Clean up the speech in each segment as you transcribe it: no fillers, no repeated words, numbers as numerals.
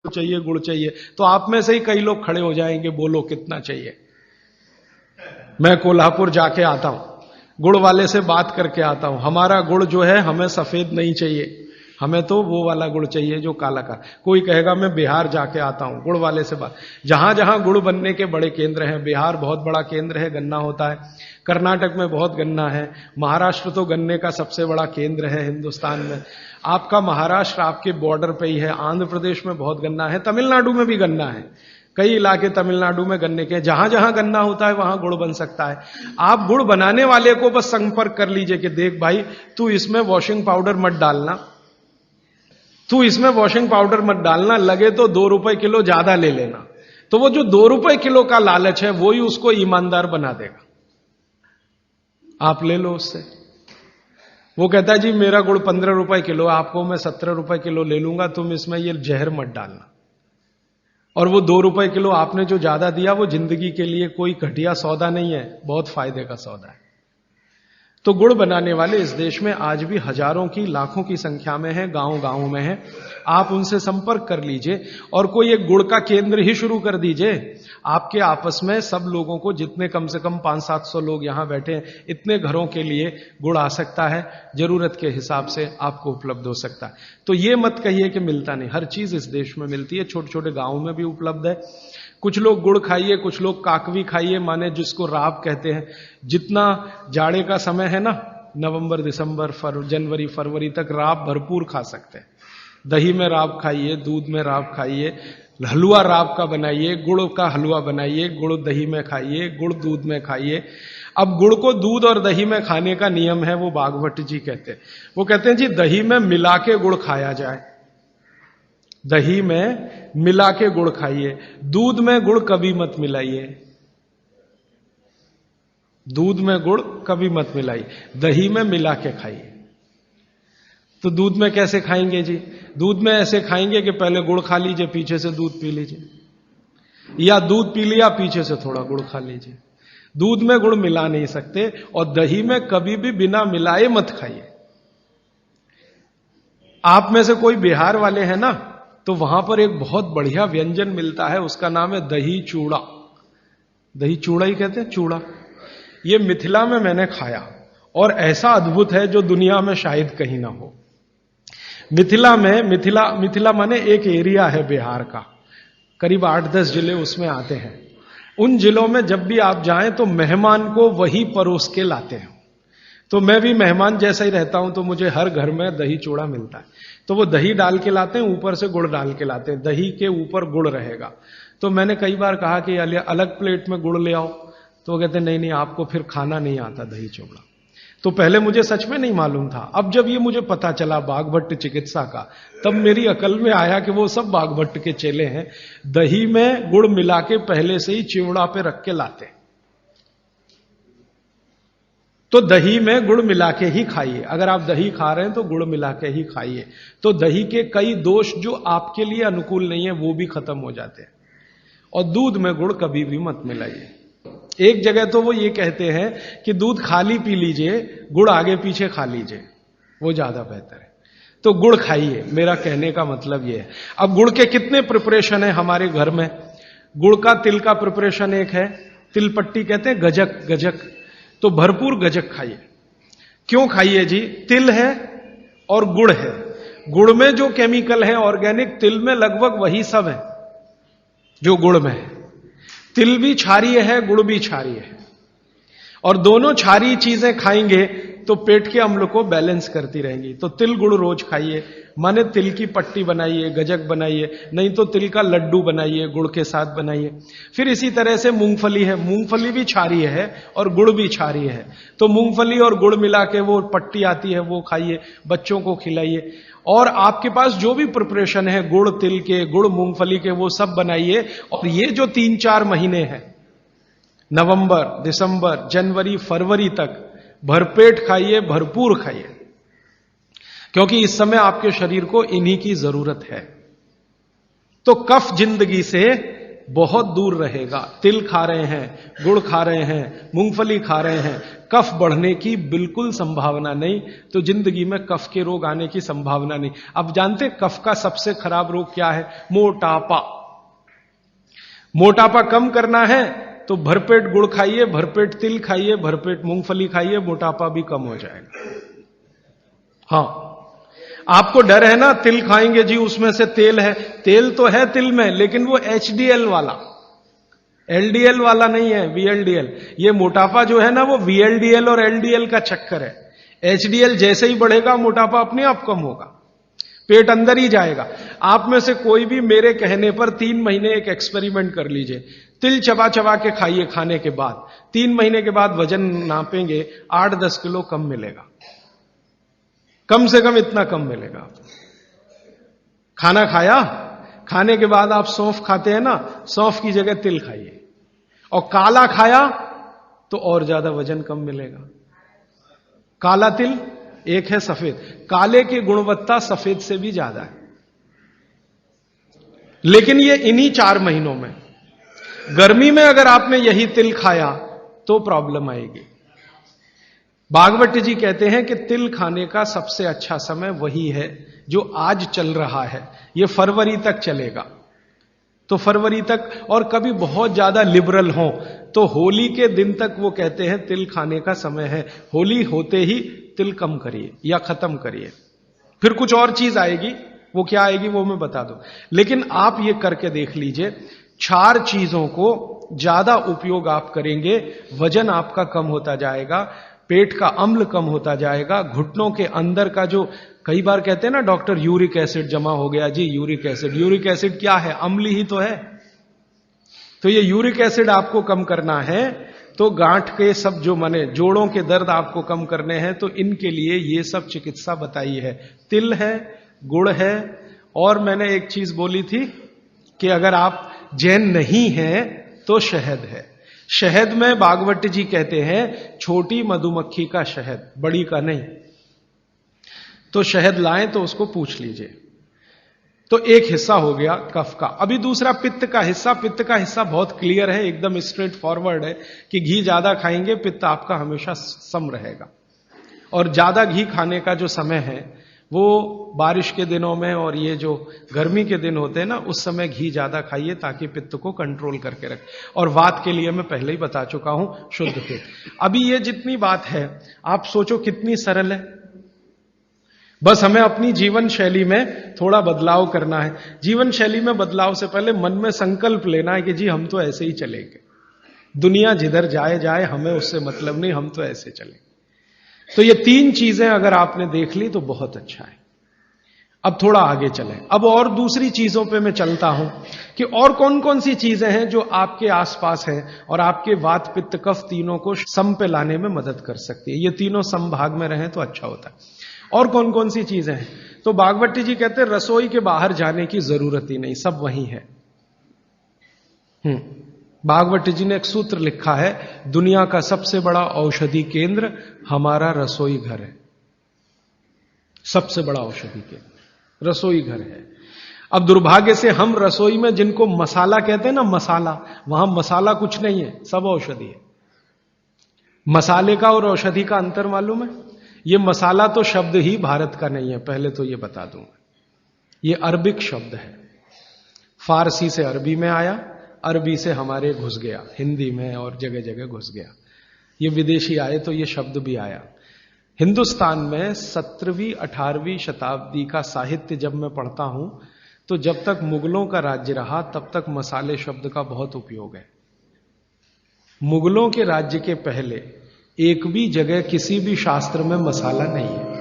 चाहिए, गुड़ चाहिए, तो आप में से ही कई लोग खड़े हो जाएंगे, बोलो कितना चाहिए। मैं कोल्हापुर जाके आता हूं, गुड़ वाले से बात करके आता हूं, हमारा गुड़ जो है हमें सफेद नहीं चाहिए, हमें तो वो वाला गुड़ चाहिए जो काला का। कोई कहेगा मैं बिहार जाके आता हूं, गुड़ वाले से बात। जहां जहां गुड़ बनने के बड़े केंद्र हैं, बिहार बहुत बड़ा केंद्र है, गन्ना होता है, कर्नाटक में बहुत गन्ना है, महाराष्ट्र तो गन्ने का सबसे बड़ा केंद्र है हिंदुस्तान में, आपका महाराष्ट्र आपके बॉर्डर पे ही है, आंध्र प्रदेश में बहुत गन्ना है, तमिलनाडु में भी गन्ना है, कई इलाके तमिलनाडु में गन्ने के, जहां जहां गन्ना होता है वहां गुड़ बन सकता है। आप गुड़ बनाने वाले को बस संपर्क कर लीजिए कि देख भाई, तू इसमें वॉशिंग पाउडर मत डालना, तू इसमें वॉशिंग पाउडर मत डालना, लगे तो 2 रुपए किलो ज्यादा ले लेना। तो वो जो 2 रुपए किलो का लालच है वो ही उसको ईमानदार बना देगा। आप ले लो उससे। वो कहता है जी मेरा गुड़ 15 रुपए किलो, आपको मैं 17 रुपए किलो ले लूंगा, तुम इसमें ये जहर मत डालना। और वो 2 रुपए किलो आपने जो ज्यादा दिया वो जिंदगी के लिए कोई घटिया सौदा नहीं है, बहुत फायदे का सौदा है। तो गुड़ बनाने वाले इस देश में आज भी हजारों की, लाखों की संख्या में है, गांव गांव में है। आप उनसे संपर्क कर लीजिए और कोई एक गुड़ का केंद्र ही शुरू कर दीजिए। आपके आपस में सब लोगों को, जितने कम से कम 500-700 लोग यहां बैठे हैं, इतने घरों के लिए गुड़ आ सकता है, जरूरत के हिसाब से आपको उपलब्ध हो सकता है। तो ये मत कहिए कि मिलता नहीं, हर चीज इस देश में मिलती है, छोटे छोटे गांवों में भी उपलब्ध है। कुछ लोग गुड़ खाइए, कुछ लोग काकवी खाइए, माने जिसको राब कहते हैं। जितना जाड़े का समय है ना, नवंबर, दिसंबर, जनवरी, फरवरी तक राब भरपूर खा सकते हैं। दही में राब खाइए, दूध में राब खाइए, हलवा राब का बनाइए, गुड़ का हलवा बनाइए, गुड़ दही में खाइए, गुड़ दूध में खाइए। अब गुड़ को दूध और दही में खाने का नियम है, वो बागभट्ट जी कहते हैं। वो कहते हैं जी दही में मिला के गुड़ खाया जाए, दही में मिला के गुड़ खाइए, दूध में गुड़ कभी मत मिलाइए, दूध में गुड़ कभी मत मिलाइए, दही में मिला के खाइए। तो दूध में कैसे खाएंगे जी? दूध में ऐसे खाएंगे कि पहले गुड़ खा लीजिए, पीछे से दूध पी लीजिए, या दूध पी लिया पीछे से थोड़ा गुड़ खा लीजिए। दूध में गुड़ मिला नहीं सकते, और दही में कभी भी बिना मिलाए मत खाइए। आप में से कोई बिहार वाले हैं ना, तो वहां पर एक बहुत बढ़िया व्यंजन मिलता है, उसका नाम है दही चूड़ा। दही चूड़ा ही कहते हैं, चूड़ा। ये मिथिला में मैंने खाया और ऐसा अद्भुत है जो दुनिया में शायद कहीं ना हो। मिथिला में, मिथिला माने एक एरिया है बिहार का, करीब 8-10 जिले उसमें आते हैं। उन जिलों में जब भी आप जाएं तो मेहमान को वही परोस के लाते हैं। तो मैं भी मेहमान जैसा ही रहता हूं, तो मुझे हर घर में दही चूड़ा मिलता है। तो वो दही डाल के लाते हैं, ऊपर से गुड़ डाल के लाते हैं, दही के ऊपर गुड़ रहेगा। तो मैंने कई बार कहा कि अलग प्लेट में गुड़ ले आओ, तो वो कहते नहीं नहीं, आपको फिर खाना नहीं आता दही चूड़ा। तो पहले मुझे सच में नहीं मालूम था, अब जब ये मुझे पता चला बागभट्ट चिकित्सा का, तब मेरी अकल में आया कि वो सब बागभट्ट के चेले हैं, दही में गुड़ मिला के पहले से ही चिवड़ा पे रख के लाते हैं। तो दही में गुड़ मिला के ही खाइए। अगर आप दही खा रहे हैं तो गुड़ मिला के ही खाइए, तो दही के कई दोष जो आपके लिए अनुकूल नहीं है वो भी खत्म हो जाते हैं। और दूध में गुड़ कभी भी मत मिलाइए। एक जगह तो वो ये कहते हैं कि दूध खाली पी लीजिए, गुड़ आगे पीछे खा लीजिए, वो ज्यादा बेहतर है। तो गुड़ खाइए, मेरा कहने का मतलब ये है। अब गुड़ के कितने प्रिपरेशन है हमारे घर में? गुड़ का तिल का प्रिपरेशन एक है, तिल पट्टी कहते हैं, गजक, गजक। तो भरपूर गजक खाइए। क्यों खाइए जी? तिल है और गुड़ है, गुड़ में जो केमिकल है ऑर्गेनिक, तिल में लगभग वही सब है जो गुड़ में है। तिल भी क्षारीय है, गुड़ भी क्षारीय है, और दोनों क्षारीय चीजें खाएंगे तो पेट के अम्ल को बैलेंस करती रहेंगी। तो तिल गुड़ रोज खाइए, माने तिल की पट्टी बनाइए, गजक बनाइए, नहीं तो तिल का लड्डू बनाइए, गुड़ के साथ बनाइए। फिर इसी तरह से मूंगफली है, मूंगफली भी क्षारीय है और गुड़ भी क्षारीय है, तो मूंगफली और गुड़ मिला के वो पट्टी आती है, वो खाइए, बच्चों को खिलाइए। और आपके पास जो भी प्रिपरेशन है गुड़ तिल के, गुड़ मूंगफली के, वो सब बनाइए। और ये जो 3-4 महीने हैं, नवंबर, दिसंबर, जनवरी, फरवरी तक, भरपेट खाइए, भरपूर खाइए, क्योंकि इस समय आपके शरीर को इन्हीं की जरूरत है। तो कफ जिंदगी से बहुत दूर रहेगा। तिल खा रहे हैं, गुड़ खा रहे हैं, मूंगफली खा रहे हैं, कफ बढ़ने की बिल्कुल संभावना नहीं, तो जिंदगी में कफ के रोग आने की संभावना नहीं। अब जानते कफ का सबसे खराब रोग क्या है? मोटापा। मोटापा कम करना है तो भरपेट गुड़ खाइए, भरपेट तिल खाइए, भरपेट मूंगफली खाइए, मोटापा भी कम हो जाएगा। हाँ, आपको डर है ना, तिल खाएंगे जी उसमें से तेल है। तेल तो है तिल में, लेकिन वो HDL वाला, LDL वाला नहीं है, VLDL। ये मोटापा जो है ना, वो VLDL और LDL का चक्कर है। HDL जैसे ही बढ़ेगा, मोटापा अपने आप कम होगा, पेट अंदर ही जाएगा। आप में से कोई भी मेरे कहने पर 3 महीने एक एक्सपेरिमेंट कर लीजिए। तिल चबा चबा के खाइए, खाने के बाद 3 महीने के बाद वजन नापेंगे, 8-10 किलो कम मिलेगा, कम से कम इतना कम मिलेगा। खाना खाया, खाने के बाद आप सौंफ खाते हैं ना, सौंफ की जगह तिल खाइए, और काला खाया तो और ज्यादा वजन कम मिलेगा। काला तिल एक है सफेद, काले की गुणवत्ता सफेद से भी ज्यादा है। लेकिन ये इन्हीं 4 महीनों में, गर्मी में अगर आपने यही तिल खाया तो प्रॉब्लम आएगी। भागवत जी कहते हैं कि तिल खाने का सबसे अच्छा समय वही है जो आज चल रहा है, ये फरवरी तक चलेगा। तो फरवरी तक, और कभी बहुत ज्यादा लिबरल हो तो होली के दिन तक वो कहते हैं तिल खाने का समय है। होली होते ही तिल कम करिए या खत्म करिए, फिर कुछ और चीज आएगी, वो क्या आएगी वो मैं बता दूं। लेकिन आप ये करके देख लीजिए, 4 चीजों को ज्यादा उपयोग आप करेंगे, वजन आपका कम होता जाएगा, पेट का अम्ल कम होता जाएगा, घुटनों के अंदर का जो कई बार कहते हैं ना डॉक्टर यूरिक एसिड जमा हो गया जी, यूरिक एसिड। यूरिक एसिड क्या है? अम्ल ही तो है। तो ये यूरिक एसिड आपको कम करना है, तो गांठ के सब जो माने जोड़ों के दर्द आपको कम करने हैं, तो इनके लिए ये सब चिकित्सा बताई है। तिल है, गुड़ है, और मैंने एक चीज बोली थी कि अगर आप जैन नहीं हैं तो शहद है। शहद में भागवत जी कहते हैं छोटी मधुमक्खी का शहद, बड़ी का नहीं। तो शहद लाएं तो उसको पूछ लीजिए। तो एक हिस्सा हो गया कफ का। अभी दूसरा पित्त का हिस्सा। पित्त का हिस्सा बहुत क्लियर है, एकदम स्ट्रेट फॉरवर्ड है कि घी ज्यादा खाएंगे पित्त आपका हमेशा सम रहेगा। और ज्यादा घी खाने का जो समय है वो बारिश के दिनों में और ये जो गर्मी के दिन होते हैं ना, उस समय घी ज्यादा खाइए ताकि पित्त को कंट्रोल करके रखे। और वात के लिए मैं पहले ही बता चुका हूं, शुद्ध पित्त। अभी ये जितनी बात है आप सोचो कितनी सरल है, बस हमें अपनी जीवन शैली में थोड़ा बदलाव करना है। जीवन शैली में बदलाव से पहले मन में संकल्प लेना है कि जी हम तो ऐसे ही चलेंगे, दुनिया जिधर जाए जाए हमें उससे मतलब नहीं, हम तो ऐसे चलेंगे। तो ये 3 चीजें अगर आपने देख ली तो बहुत अच्छा है। अब थोड़ा आगे चलें। अब और दूसरी चीजों पे मैं चलता हूं कि और कौन कौन सी चीजें हैं जो आपके आसपास हैं और आपके वात पित्त कफ तीनों को सम पे लाने में मदद कर सकती है। ये तीनों समभाग में रहें तो अच्छा होता है। और कौन कौन सी चीजें हैं? तो भागवत जी कहते हैं रसोई के बाहर जाने की जरूरत ही नहीं, सब वहीं है। भागवत जी ने एक सूत्र लिखा है, दुनिया का सबसे बड़ा औषधि केंद्र हमारा रसोई घर है। सबसे बड़ा औषधि केंद्र रसोई घर है। अब दुर्भाग्य से हम रसोई में जिनको मसाला कहते हैं ना, मसाला, वहां मसाला कुछ नहीं है, सब औषधि है। मसाले का और औषधि का अंतर मालूम है? ये मसाला तो शब्द ही भारत का नहीं है, पहले तो ये बता दूंगा। ये अरबिक शब्द है, फारसी से अरबी में आया, अरबी से हमारे घुस गया, हिंदी में और जगह जगह घुस गया। ये विदेशी आए तो ये शब्द भी आया। हिंदुस्तान में 17वीं 18वीं शताब्दी का साहित्य जब मैं पढ़ता हूं तो जब तक मुगलों का राज्य रहा तब तक मसाले शब्द का बहुत उपयोग है। मुगलों के राज्य के पहले एक भी जगह किसी भी शास्त्र में मसाला नहीं है।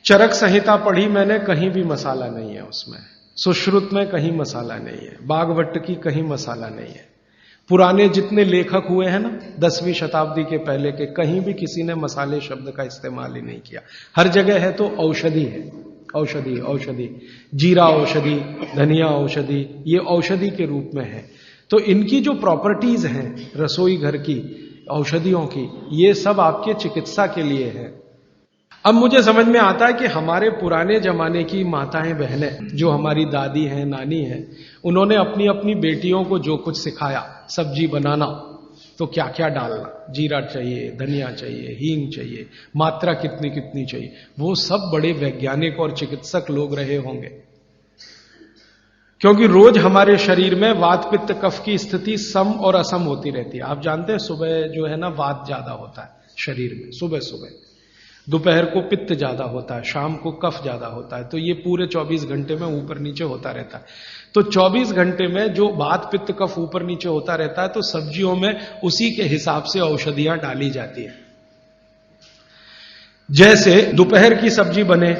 चरक संहिता पढ़ी मैंने, कहीं भी मसाला नहीं है उसमें। सुश्रुत में कहीं मसाला नहीं है, भागवत की कहीं मसाला नहीं है। पुराने जितने लेखक हुए हैं ना 10वीं शताब्दी के पहले के, कहीं भी किसी ने मसाले शब्द का इस्तेमाल ही नहीं किया। हर जगह है तो औषधि है, औषधि औषधि, जीरा औषधि, धनिया औषधि, ये औषधि के रूप में है। तो इनकी जो प्रॉपर्टीज हैं रसोई घर की औषधियों की, ये सब आपके चिकित्सा के लिए है। अब मुझे समझ में आता है कि हमारे पुराने जमाने की माताएं बहनें, जो हमारी दादी हैं, नानी हैं, उन्होंने अपनी अपनी बेटियों को जो कुछ सिखाया, सब्जी बनाना तो क्या क्या डालना, जीरा चाहिए, धनिया चाहिए, हींग चाहिए, मात्रा कितनी कितनी चाहिए, वो सब बड़े वैज्ञानिक और चिकित्सक लोग रहे होंगे। क्योंकि रोज हमारे शरीर में वात पित्त कफ की स्थिति सम और असम होती रहती है। आप जानते हैं सुबह जो है ना वात ज्यादा होता है शरीर में, सुबह सुबह, दोपहर को पित्त ज्यादा होता है, शाम को कफ ज्यादा होता है। तो ये पूरे 24 घंटे में ऊपर नीचे होता रहता है। तो 24 घंटे में जो वात पित्त कफ ऊपर नीचे होता रहता है, तो सब्जियों में उसी के हिसाब से औषधियां डाली जाती है। जैसे दोपहर की सब्जी बने,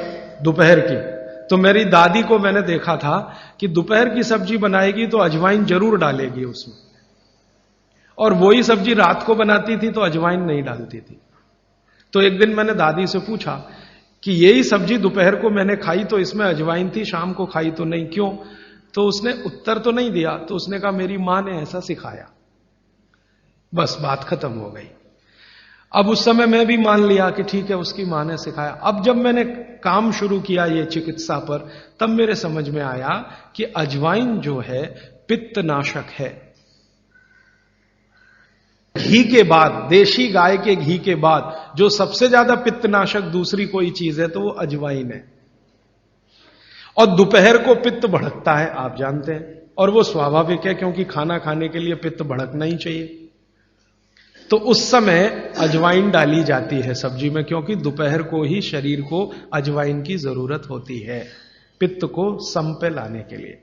दोपहर की, तो मेरी दादी को मैंने देखा था कि दोपहर की सब्जी बनाएगी तो अजवाइन जरूर डालेगी उसमें, और वही सब्जी रात को बनाती थी तो अजवाइन नहीं डालती थी। तो एक दिन मैंने दादी से पूछा कि यही सब्जी दोपहर को मैंने खाई तो इसमें अजवाइन थी, शाम को खाई तो नहीं, क्यों? तो उसने उत्तर तो नहीं दिया। तो उसने कहा मेरी मां ने ऐसा सिखाया। बस बात खत्म हो गई। अब उस समय मैं भी मान लिया कि ठीक है, उसकी मां ने सिखाया। अब जब मैंने काम शुरू किया ये चिकित्सा पर, तब मेरे समझ में आया कि अजवाइन जो है पित्तनाशक है। घी के बाद, देशी गाय के घी के बाद जो सबसे ज्यादा पित्तनाशक दूसरी कोई चीज है तो वो अजवाइन है। और दोपहर को पित्त भड़कता है, आप जानते हैं, और वो स्वाभाविक है क्योंकि खाना खाने के लिए पित्त भड़कना ही चाहिए। तो उस समय अजवाइन डाली जाती है सब्जी में, क्योंकि दोपहर को ही शरीर को अजवाइन की जरूरत होती है पित्त को सम पे लाने के लिए।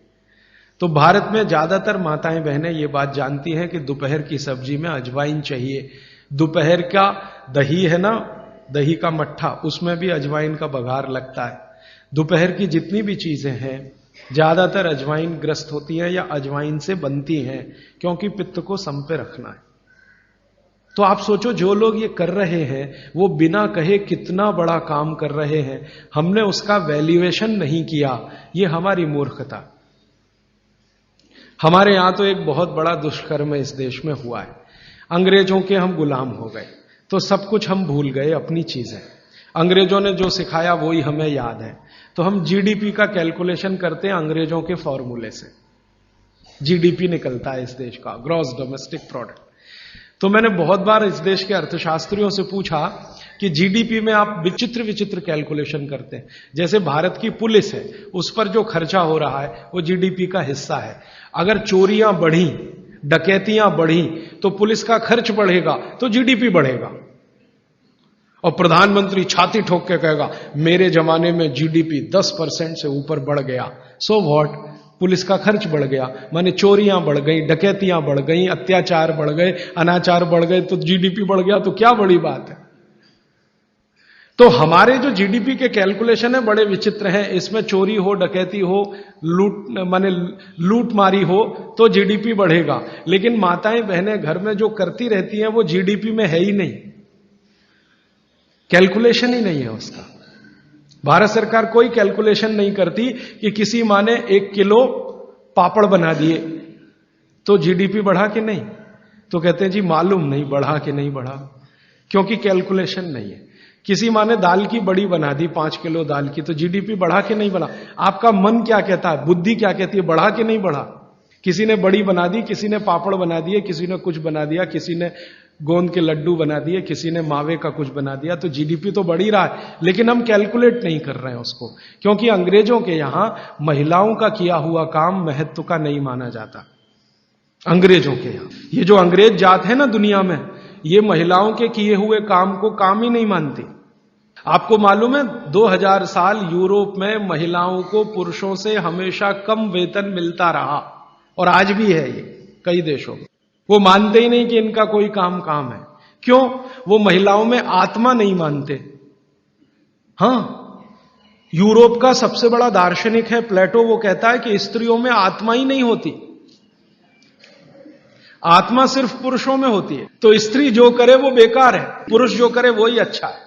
तो भारत में ज्यादातर माताएं बहनें ये बात जानती हैं कि दोपहर की सब्जी में अजवाइन चाहिए। दोपहर का दही है ना, दही का मट्ठा, उसमें भी अजवाइन का बघार लगता है। दोपहर की जितनी भी चीजें हैं ज्यादातर अजवाइन ग्रस्त होती हैं या अजवाइन से बनती हैं, क्योंकि पित्त को सम पे रखना है। तो आप सोचो, जो लोग ये कर रहे हैं वो बिना कहे कितना बड़ा काम कर रहे हैं, हमने उसका वैल्यूएशन नहीं किया, ये हमारी मूर्खता। हमारे यहां तो एक बहुत बड़ा दुष्कर्म इस देश में हुआ है। अंग्रेजों के हम गुलाम हो गए, तो सब कुछ हम भूल गए, अपनी चीजें। अंग्रेजों ने जो सिखाया वही हमें याद है। तो हम जीडीपी का कैलकुलेशन करते हैं अंग्रेजों के फॉर्मूले से। जीडीपी निकलता है इस देश का, ग्रॉस डोमेस्टिक प्रोडक्ट। तो मैंने बहुत बार इस देश के अर्थशास्त्रियों से पूछा कि जीडीपी में आप विचित्र विचित्र कैलकुलेशन करते हैं। जैसे भारत की पुलिस है, उस पर जो खर्चा हो रहा है वो जीडीपी का हिस्सा है। अगर चोरियां बढ़ी, डकैतियां बढ़ी, तो पुलिस का खर्च बढ़ेगा तो जीडीपी बढ़ेगा। और प्रधानमंत्री छाती ठोक के कहेगा मेरे जमाने में जीडीपी 10% से ऊपर बढ़ गया। सो व्हाट, पुलिस का खर्च बढ़ गया, माने चोरियां बढ़ गई, डकैतियां बढ़ गई, अत्याचार बढ़ गए, अनाचार बढ़ गए, तो जीडीपी बढ़ गया, तो क्या बड़ी बात है। तो हमारे जो जीडीपी के कैलकुलेशन है बड़े विचित्र हैं। इसमें चोरी हो, डकैती हो, लूट मारी हो तो जीडीपी बढ़ेगा, लेकिन माताएं बहनें घर में जो करती रहती हैं वो जीडीपी में है ही नहीं, कैलकुलेशन ही नहीं है उसका। भारत सरकार कोई कैलकुलेशन नहीं करती कि किसी माँ ने 1 किलो पापड़ बना दिए तो जीडीपी बढ़ा कि नहीं, तो कहते हैं जी मालूम नहीं बढ़ा कि नहीं बढ़ा, क्योंकि कैलकुलेशन नहीं है। किसी माँ ने दाल की बड़ी बना दी 5 किलो दाल की, तो जीडीपी बढ़ा कि नहीं बढ़ा। आपका मन क्या कहता है, बुद्धि क्या कहती है, बढ़ा कि नहीं बढ़ा। किसी ने बड़ी बना दी, किसी ने पापड़ बना दिए, किसी ने कुछ बना दिया, किसी ने गोंद के लड्डू बना दिए, किसी ने मावे का कुछ बना दिया, तो जीडीपी तो बढ़ ही रहा है, लेकिन हम कैलकुलेट नहीं कर रहे हैं उसको, क्योंकि अंग्रेजों के यहां महिलाओं का किया हुआ काम महत्व का नहीं माना जाता। अंग्रेजों के यहां ये जो अंग्रेज जात है ना दुनिया में, ये महिलाओं के किए हुए काम को काम ही नहीं मानती। आपको मालूम है 2000 साल यूरोप में महिलाओं को पुरुषों से हमेशा कम वेतन मिलता रहा, और आज भी है ये कई देशों में। वो मानते ही नहीं कि इनका कोई काम है। क्यों? वो महिलाओं में आत्मा नहीं मानते। हां, यूरोप का सबसे बड़ा दार्शनिक है प्लेटो, वो कहता है कि स्त्रियों में आत्मा ही नहीं होती, आत्मा सिर्फ पुरुषों में होती है। तो स्त्री जो करे वो बेकार है, पुरुष जो करे वही अच्छा है।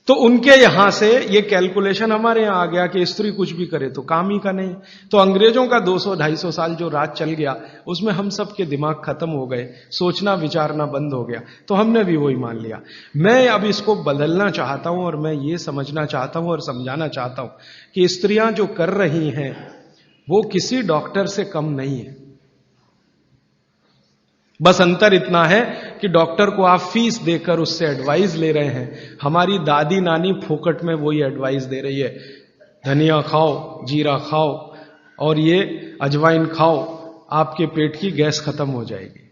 तो उनके यहां से ये कैलकुलेशन हमारे यहां आ गया कि स्त्री कुछ भी करे तो काम ही का नहीं। तो अंग्रेजों का 200-250 साल जो राज चल गया उसमें हम सब के दिमाग खत्म हो गए, सोचना विचारना बंद हो गया, तो हमने भी वही मान लिया। मैं अब इसको बदलना चाहता हूं और मैं ये समझना चाहता हूं और समझाना चाहता हूं कि स्त्रियां जो कर रही हैं वो किसी डॉक्टर से कम नहीं है। बस अंतर इतना है कि डॉक्टर को आप फीस देकर उससे एडवाइस ले रहे हैं, हमारी दादी नानी फोकट में वही एडवाइस दे रही है, धनिया खाओ, जीरा खाओ और ये अजवाइन खाओ, आपके पेट की गैस खत्म हो जाएगी।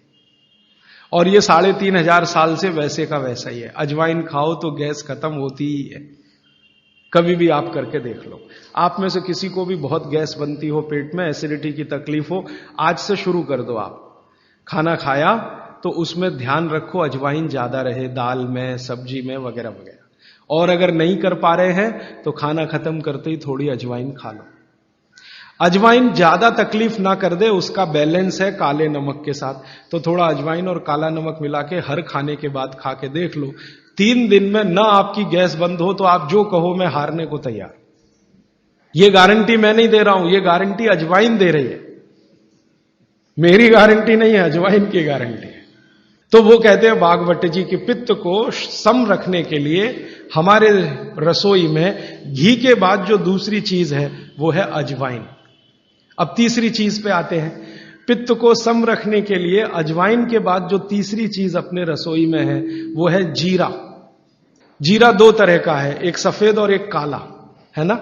और ये 3500 साल से वैसे का वैसा ही है, अजवाइन खाओ तो गैस खत्म होती ही है। कभी भी आप करके देख लो। आप में से किसी को भी बहुत गैस बनती हो, पेट में एसिडिटी की तकलीफ हो, आज से शुरू कर दो। आप खाना खाया तो उसमें ध्यान रखो अजवाइन ज्यादा रहे, दाल में, सब्जी में, वगैरह वगैरह। और अगर नहीं कर पा रहे हैं तो खाना खत्म करते ही थोड़ी अजवाइन खा लो। अजवाइन ज्यादा तकलीफ ना कर दे, उसका बैलेंस है काले नमक के साथ, तो थोड़ा अजवाइन और काला नमक मिला के हर खाने के बाद खा के देख लो। 3 दिन में ना आपकी गैस बंद हो तो आप जो कहो मैं हारने को तैयार। ये गारंटी मैं नहीं दे रहा हूं, ये गारंटी अजवाइन दे रही है, मेरी गारंटी नहीं है, अजवाइन की गारंटी है। तो वो कहते हैं भागवत जी कि पित्त को सम रखने के लिए हमारे रसोई में घी के बाद जो दूसरी चीज है वो है अजवाइन। अब तीसरी चीज पे आते हैं। पित्त को सम रखने के लिए अजवाइन के बाद जो तीसरी चीज अपने रसोई में है वो है जीरा। जीरा 2 तरह का है, एक सफेद और एक काला, है ना।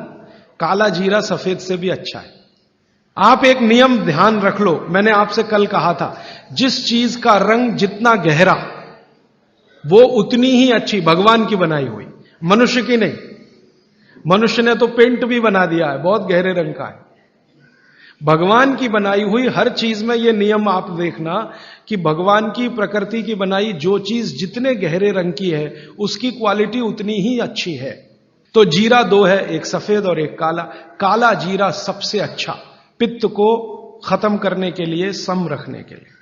काला जीरा सफेद से भी अच्छा है। आप एक नियम ध्यान रख लो, मैंने आपसे कल कहा था, जिस चीज का रंग जितना गहरा वो उतनी ही अच्छी, भगवान की बनाई हुई, मनुष्य की नहीं। मनुष्य ने तो पेंट भी बना दिया है, बहुत गहरे रंग का है। भगवान की बनाई हुई हर चीज में ये नियम आप देखना कि भगवान की प्रकृति की बनाई जो चीज जितने गहरे रंग की है उसकी क्वालिटी उतनी ही अच्छी है। तो जीरा 2 है, एक सफेद और एक काला। काला जीरा सबसे अच्छा, पित्त को खत्म करने के लिए, सम रखने के लिए।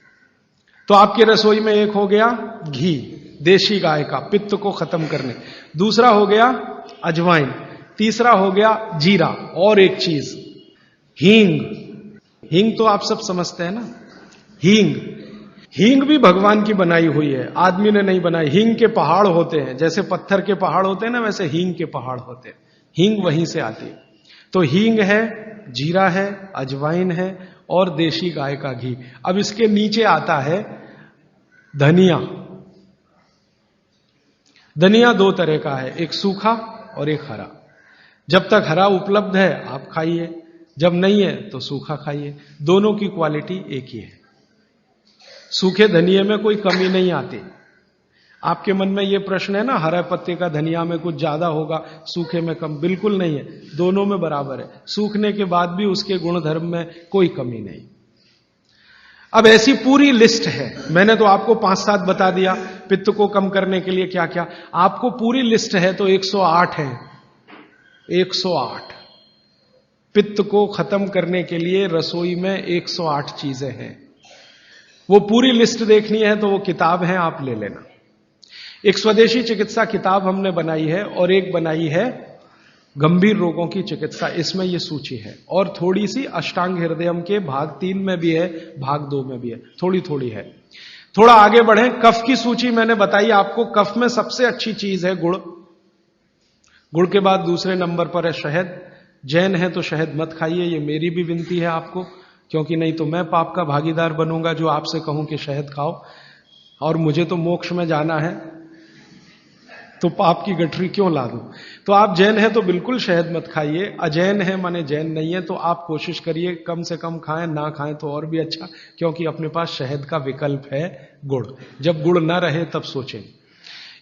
तो आपकी रसोई में एक हो गया घी, देशी गाय का, पित्त को खत्म करने। दूसरा हो गया अजवाइन, तीसरा हो गया जीरा, और एक चीज हींग। हींग तो आप सब समझते हैं ना, हींग। हींग भी भगवान की बनाई हुई है, आदमी ने नहीं बनाई। हींग के पहाड़ होते हैं, जैसे पत्थर के पहाड़ होते हैं ना, वैसे हींग के पहाड़ होते हैं। हींग वहीं से आती है। तो हींग है, जीरा है, अजवाइन है और देशी गाय का घी। अब इसके नीचे आता है धनिया। धनिया 2 तरह का है, एक सूखा और एक हरा। जब तक हरा उपलब्ध है आप खाइए, जब नहीं है तो सूखा खाइए, दोनों की क्वालिटी एक ही है। सूखे धनिये में कोई कमी नहीं आती। आपके मन में यह प्रश्न है ना, हरे पत्ते का धनिया में कुछ ज्यादा होगा, सूखे में कम, बिल्कुल नहीं है, दोनों में बराबर है। सूखने के बाद भी उसके गुणधर्म में कोई कमी नहीं। अब ऐसी पूरी लिस्ट है, मैंने तो आपको 5-7 बता दिया पित्त को कम करने के लिए क्या क्या। आपको पूरी लिस्ट है तो 108 है, 108 पित्त को खत्म करने के लिए रसोई में 108 चीजें हैं। वो पूरी लिस्ट देखनी है तो वो किताब है, आप ले लेना। एक स्वदेशी चिकित्सा किताब हमने बनाई है और एक बनाई है गंभीर रोगों की चिकित्सा, इसमें ये सूची है। और थोड़ी सी अष्टांग हृदयम के भाग 3 में भी है, भाग 2 में भी है, थोड़ी थोड़ी है। थोड़ा आगे बढ़े, कफ की सूची मैंने बताई आपको। कफ में सबसे अच्छी चीज है गुड़। गुड़ के बाद दूसरे नंबर पर है शहद। जैन है तो शहद मत खाइए, ये मेरी भी विनती है आपको, क्योंकि नहीं तो मैं पाप का भागीदार बनूंगा जो आपसे कहूं कि शहद खाओ, और मुझे तो मोक्ष में जाना है, तो पाप की गठरी क्यों ला दूं। तो आप जैन है तो बिल्कुल शहद मत खाइए। अजैन है माने जैन नहीं है, तो आप कोशिश करिए कम से कम खाएं, ना खाएं तो और भी अच्छा, क्योंकि अपने पास शहद का विकल्प है गुड़। जब गुड़ ना रहे तब सोचें।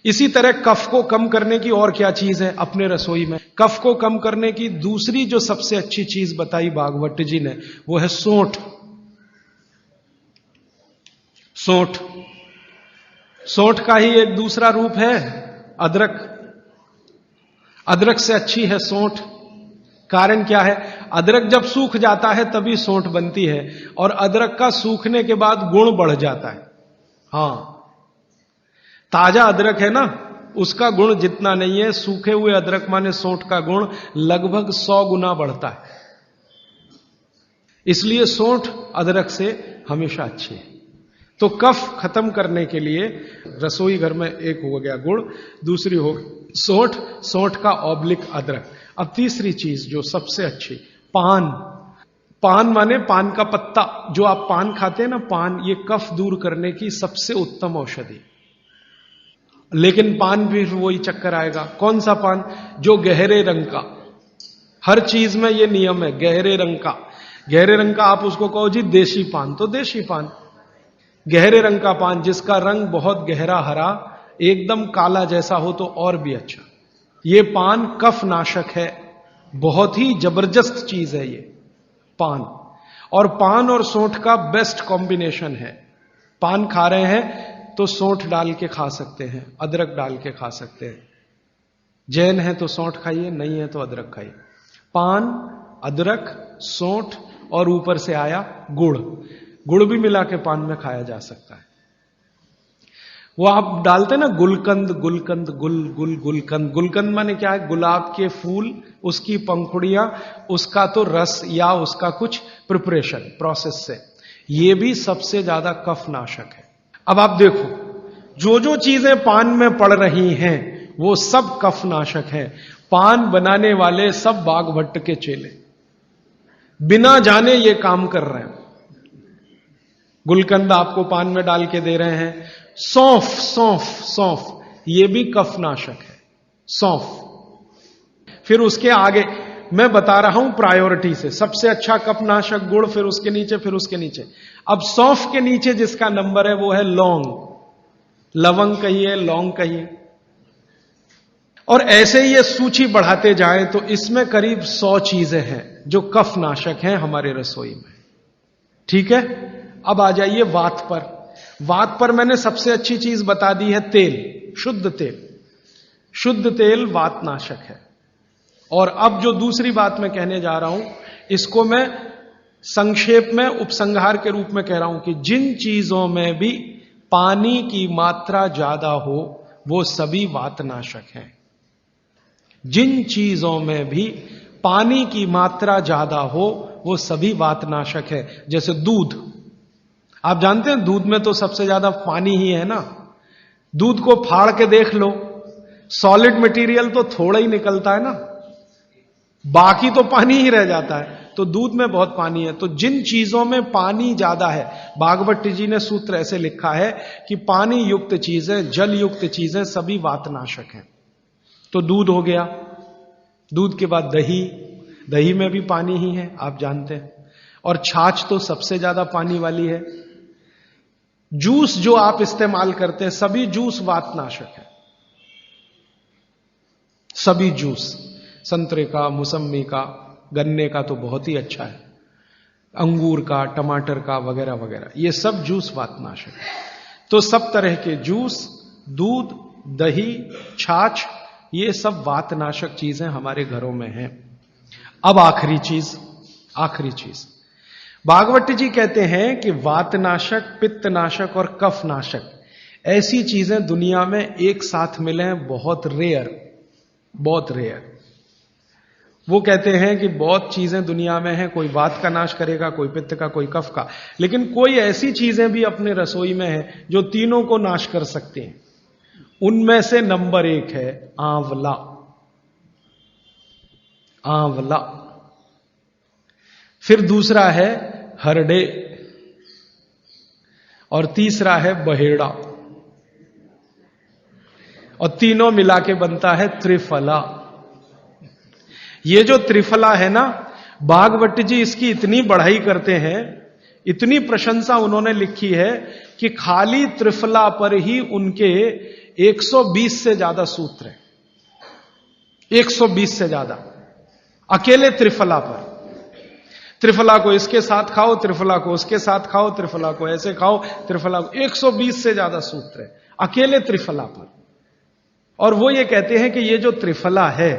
इसी तरह कफ को कम करने की और क्या चीज है अपने रसोई में। कफ को कम करने की दूसरी जो सबसे अच्छी चीज बताई भागवत जी ने वो है सौंठ। सौंठ, सौंठ का ही एक दूसरा रूप है अदरक। अदरक से अच्छी है सौंठ। कारण क्या है, अदरक जब सूख जाता है तभी सौंठ बनती है, और अदरक का सूखने के बाद गुण बढ़ जाता है। हां, ताजा अदरक है ना, उसका गुण जितना नहीं है, सूखे हुए अदरक माने सोंठ का गुण लगभग 100 गुना बढ़ता है। इसलिए सोंठ अदरक से हमेशा अच्छी है। तो कफ खत्म करने के लिए रसोई घर में एक हो गया गुड़, दूसरी हो सोंठ, सोंठ का ऑब्लिक अदरक। अब तीसरी चीज जो सबसे अच्छी, पान। पान माने पान का पत्ता, जो आप पान खाते हैं ना, पान, ये कफ दूर करने की सबसे उत्तम औषधि। लेकिन पान भी वही चक्कर आएगा। कौन सा पान? जो गहरे रंग का। हर चीज में ये नियम है, गहरे रंग का। गहरे रंग का आप उसको कहो जी देशी पान, तो देशी पान। गहरे रंग का पान जिसका रंग बहुत गहरा हरा, एकदम काला जैसा हो तो और भी अच्छा। ये पान कफ नाशक है, बहुत ही जबरदस्त चीज है ये पान। और पान और सोंठ का बेस्ट कॉम्बिनेशन है। पान खा रहे हैं तो सोंठ डाल के खा सकते हैं, अदरक डाल के खा सकते हैं। जैन है तो सोंठ खाइए, नहीं है तो अदरक खाइए। पान, अदरक, सोंठ और ऊपर से आया गुड़। गुड़ भी मिला के पान में खाया जा सकता है। वो आप डालते ना गुलकंद, गुलकंद, गुलकंद। गुलकंद माने क्या है? गुलाब के फूल, उसकी पंखुड़ियां, उसका तो रस या उसका कुछ प्रिपरेशन प्रोसेस से, ये भी सबसे ज्यादा कफ नाशक है। अब आप देखो, जो जो चीजें पान में पड़ रही हैं वो सब कफ नाशक है। पान बनाने वाले सब बाघभट्ट के चेले, बिना जाने ये काम कर रहे हैं। गुलकंद आपको पान में डाल के दे रहे हैं। सौंफ, सौंफ, सौंफ, ये भी कफ नाशक है, सौंफ। फिर उसके आगे मैं बता रहा हूं प्रायोरिटी से, सबसे अच्छा कफ नाशक गुड़, फिर उसके नीचे, फिर उसके नीचे। अब सौंफ के नीचे जिसका नंबर है वो है लौंग। लवंग कहिए, लौंग कहिए, और ऐसे ही ये सूची बढ़ाते जाएं तो इसमें करीब 100 चीजें हैं जो कफ नाशक हैं हमारे रसोई में। ठीक है, अब आ जाइए वात पर। वात पर मैंने सबसे अच्छी चीज बता दी है, तेल, शुद्ध तेल। शुद्ध तेल वात नाशक है। और अब जो दूसरी बात मैं कहने जा रहा हूं, इसको मैं संक्षेप में उपसंहार के रूप में कह रहा हूं कि जिन चीजों में भी पानी की मात्रा ज्यादा हो वो सभी वातनाशक हैं। जिन चीजों में भी पानी की मात्रा ज्यादा हो वो सभी वातनाशक है। जैसे दूध, आप जानते हैं दूध में तो सबसे ज्यादा पानी ही है ना। दूध को फाड़ के देख लो, सॉलिड मटेरियल तो थोड़ा ही निकलता है ना, बाकी तो पानी ही रह जाता है। तो दूध में बहुत पानी है। तो जिन चीजों में पानी ज्यादा है, भागवत जी ने सूत्र ऐसे लिखा है कि पानी युक्त चीजें, जल युक्त चीजें सभी वातनाशक हैं। तो दूध हो गया, दूध के बाद दही, दही में भी पानी ही है, आप जानते हैं। और छाछ तो सबसे ज्यादा पानी वाली है। जूस जो आप इस्तेमाल करते हैं, सभी जूस वातनाशक है। सभी जूस, संतरे का, मौसम्मी का, गन्ने का तो बहुत ही अच्छा है, अंगूर का, टमाटर का, वगैरह वगैरह, ये सब जूस वातनाशक है। तो सब तरह के जूस, दूध, दही, छाछ, ये सब वातनाशक चीजें हमारे घरों में हैं। अब आखिरी चीज भागवत जी कहते हैं कि वातनाशक, पित्तनाशक और कफनाशक ऐसी चीजें दुनिया में एक साथ मिले हैं, बहुत रेयर, बहुत रेयर। वो कहते हैं कि बहुत चीजें दुनिया में हैं, कोई वात का नाश करेगा, कोई पित्त का, कोई कफ का, लेकिन कोई ऐसी चीजें भी अपने रसोई में हैं जो तीनों को नाश कर सकती हैं। उनमें से नंबर 1 है आंवला। आंवला। फिर दूसरा है हरडे, और तीसरा है बहेड़ा, और तीनों मिला के बनता है त्रिफला। ये जो त्रिफला है ना, भागवत जी इसकी इतनी बढ़ाई करते हैं, इतनी प्रशंसा उन्होंने लिखी है कि खाली त्रिफला पर ही उनके 120 से ज्यादा सूत्र हैं। 120 से ज्यादा अकेले त्रिफला पर। त्रिफला को इसके साथ खाओ, त्रिफला को उसके साथ खाओ, त्रिफला को ऐसे खाओ, त्रिफला को 120 से ज्यादा सूत्र है अकेले त्रिफला पर। और वो ये कहते हैं कि ये जो त्रिफला है,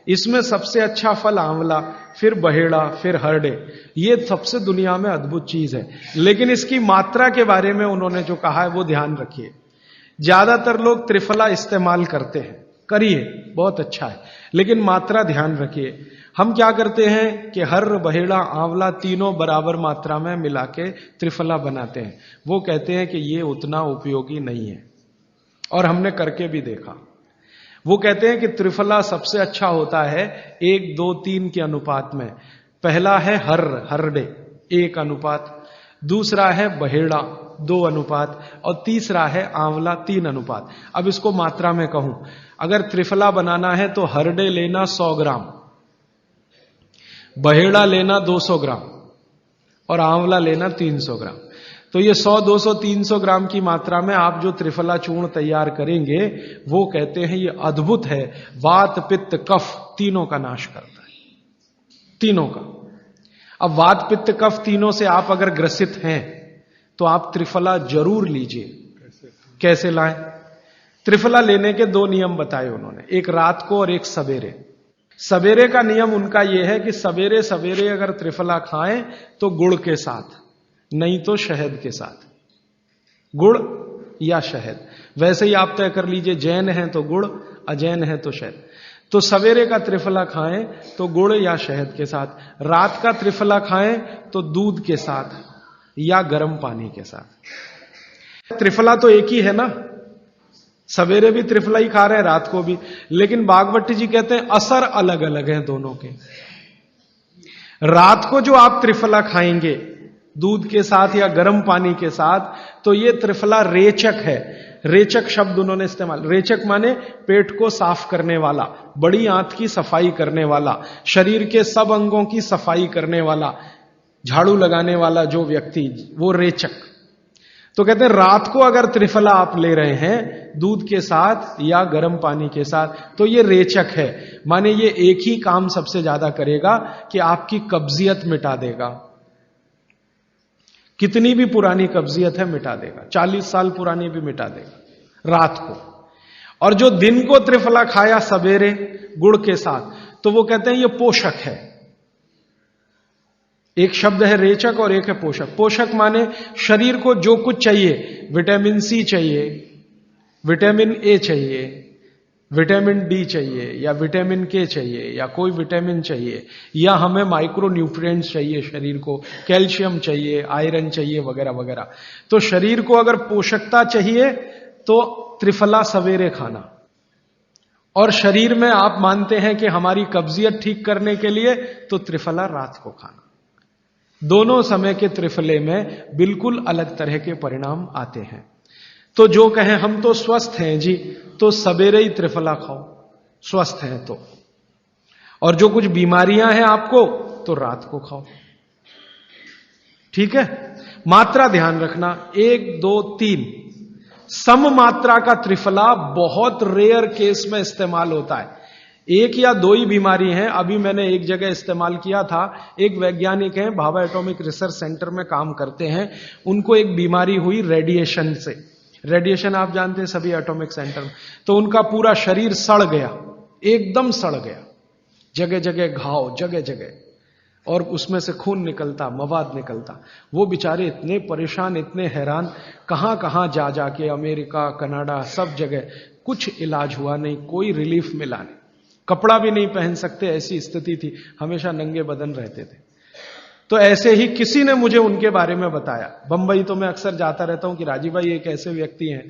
इसमें सबसे अच्छा फल आंवला, फिर बहेड़ा, फिर हरडे। ये सबसे दुनिया में अद्भुत चीज है। लेकिन इसकी मात्रा के बारे में उन्होंने जो कहा है वो ध्यान रखिए। ज्यादातर लोग त्रिफला इस्तेमाल करते हैं, करिए, बहुत अच्छा है, लेकिन मात्रा ध्यान रखिए। हम क्या करते हैं कि हर्र, बहेड़ा, आंवला तीनों बराबर मात्रा में मिला के त्रिफला बनाते हैं। वो कहते हैं कि ये उतना उपयोगी नहीं है, और हमने करके भी देखा। वो कहते हैं कि त्रिफला सबसे अच्छा होता है 1, 2, 3 के अनुपात में। पहला है हर्र, हर्रडे 1 अनुपात, दूसरा है बहेड़ा 2 अनुपात, और तीसरा है आंवला 3 अनुपात। अब इसको मात्रा में कहूं, अगर त्रिफला बनाना है तो हरडे लेना 100 ग्राम, बहेड़ा लेना 200 ग्राम और आंवला लेना 300 ग्राम। तो ये 100, 200, 300 ग्राम की मात्रा में आप जो त्रिफला चूर्ण तैयार करेंगे, वो कहते हैं ये अद्भुत है, वात, पित्त, कफ तीनों का नाश करता है, तीनों का। अब वात, पित्त, कफ तीनों से आप अगर ग्रसित हैं तो आप त्रिफला जरूर लीजिए। कैसे लाएं? त्रिफला लेने के 2 नियम बताए उन्होंने, एक रात को और एक सवेरे। सवेरे का नियम उनका यह है कि सवेरे सवेरे अगर त्रिफला खाएं तो गुड़ के साथ, नहीं तो शहद के साथ, गुड़ या शहद। वैसे ही आप तय कर लीजिए, जैन है तो गुड़, अजैन है तो शहद। तो सवेरे का त्रिफला खाएं तो गुड़ या शहद के साथ, रात का त्रिफला खाएं तो दूध के साथ या गर्म पानी के साथ। त्रिफला तो एक ही है ना, सवेरे भी त्रिफला ही खा रहे हैं, रात को भी, लेकिन बागवती जी कहते हैं असर अलग अलग है दोनों के। रात को जो आप त्रिफला खाएंगे दूध के साथ या गर्म पानी के साथ, तो ये त्रिफला रेचक है। रेचक शब्द उन्होंने इस्तेमाल, रेचक माने पेट को साफ करने वाला, बड़ी आंत की सफाई करने वाला, शरीर के सब अंगों की सफाई करने वाला, झाड़ू लगाने वाला जो व्यक्ति, वो रेचक। तो कहते हैं रात को अगर त्रिफला आप ले रहे हैं दूध के साथ या गर्म पानी के साथ, तो ये रेचक है, माने ये एक ही काम सबसे ज्यादा करेगा कि आपकी कब्जियत मिटा देगा। कितनी भी पुरानी कब्जियत है मिटा देगा, 40 साल पुरानी भी मिटा देगा रात को। और जो दिन को त्रिफला खाया सवेरे गुड़ के साथ, तो वो कहते हैं ये पोषक है। एक शब्द है रेचक और एक है पोषक। पोषक माने शरीर को जो कुछ चाहिए, विटामिन सी चाहिए, विटामिन ए चाहिए, विटामिन डी चाहिए, या विटामिन के चाहिए, या कोई विटामिन चाहिए, या हमें माइक्रो न्यूट्रिएंट्स चाहिए शरीर को, कैल्शियम चाहिए, आयरन चाहिए, वगैरह वगैरह। तो शरीर को अगर पोषकता चाहिए तो त्रिफला सवेरे खाना, और शरीर में आप मानते हैं कि हमारी कब्जियत ठीक करने के लिए तो त्रिफला रात को खाना। दोनों समय के त्रिफले में बिल्कुल अलग तरह के परिणाम आते हैं। तो जो कहें हम तो स्वस्थ हैं जी, तो सवेरे ही त्रिफला खाओ, स्वस्थ हैं तो। और जो कुछ बीमारियां हैं आपको, तो रात को खाओ, ठीक है। मात्रा ध्यान रखना, 1, 2, 3 सम मात्रा का त्रिफला बहुत रेयर केस में इस्तेमाल होता है। 1 या 2 ही बीमारी हैं। अभी मैंने एक जगह इस्तेमाल किया था, एक वैज्ञानिक हैं, भाभा एटॉमिक रिसर्च सेंटर में काम करते हैं, उनको एक बीमारी हुई रेडिएशन से। रेडिएशन आप जानते हैं सभी एटॉमिक सेंटर में। तो उनका पूरा शरीर सड़ गया, एकदम सड़ गया, जगह जगह घाव, जगह जगह, और उसमें से खून निकलता, मवाद निकलता। वो बेचारे इतने परेशान, इतने हैरान, कहां कहां जा जाके, अमेरिका, कनाडा, सब जगह, कुछ इलाज हुआ नहीं, कोई रिलीफ मिला नहीं। कपड़ा भी नहीं पहन सकते, ऐसी स्थिति थी, हमेशा नंगे बदन रहते थे। तो ऐसे ही किसी ने मुझे उनके बारे में बताया। बंबई तो मैं अक्सर जाता रहता हूं कि राजीव भाई एक ऐसे व्यक्ति हैं,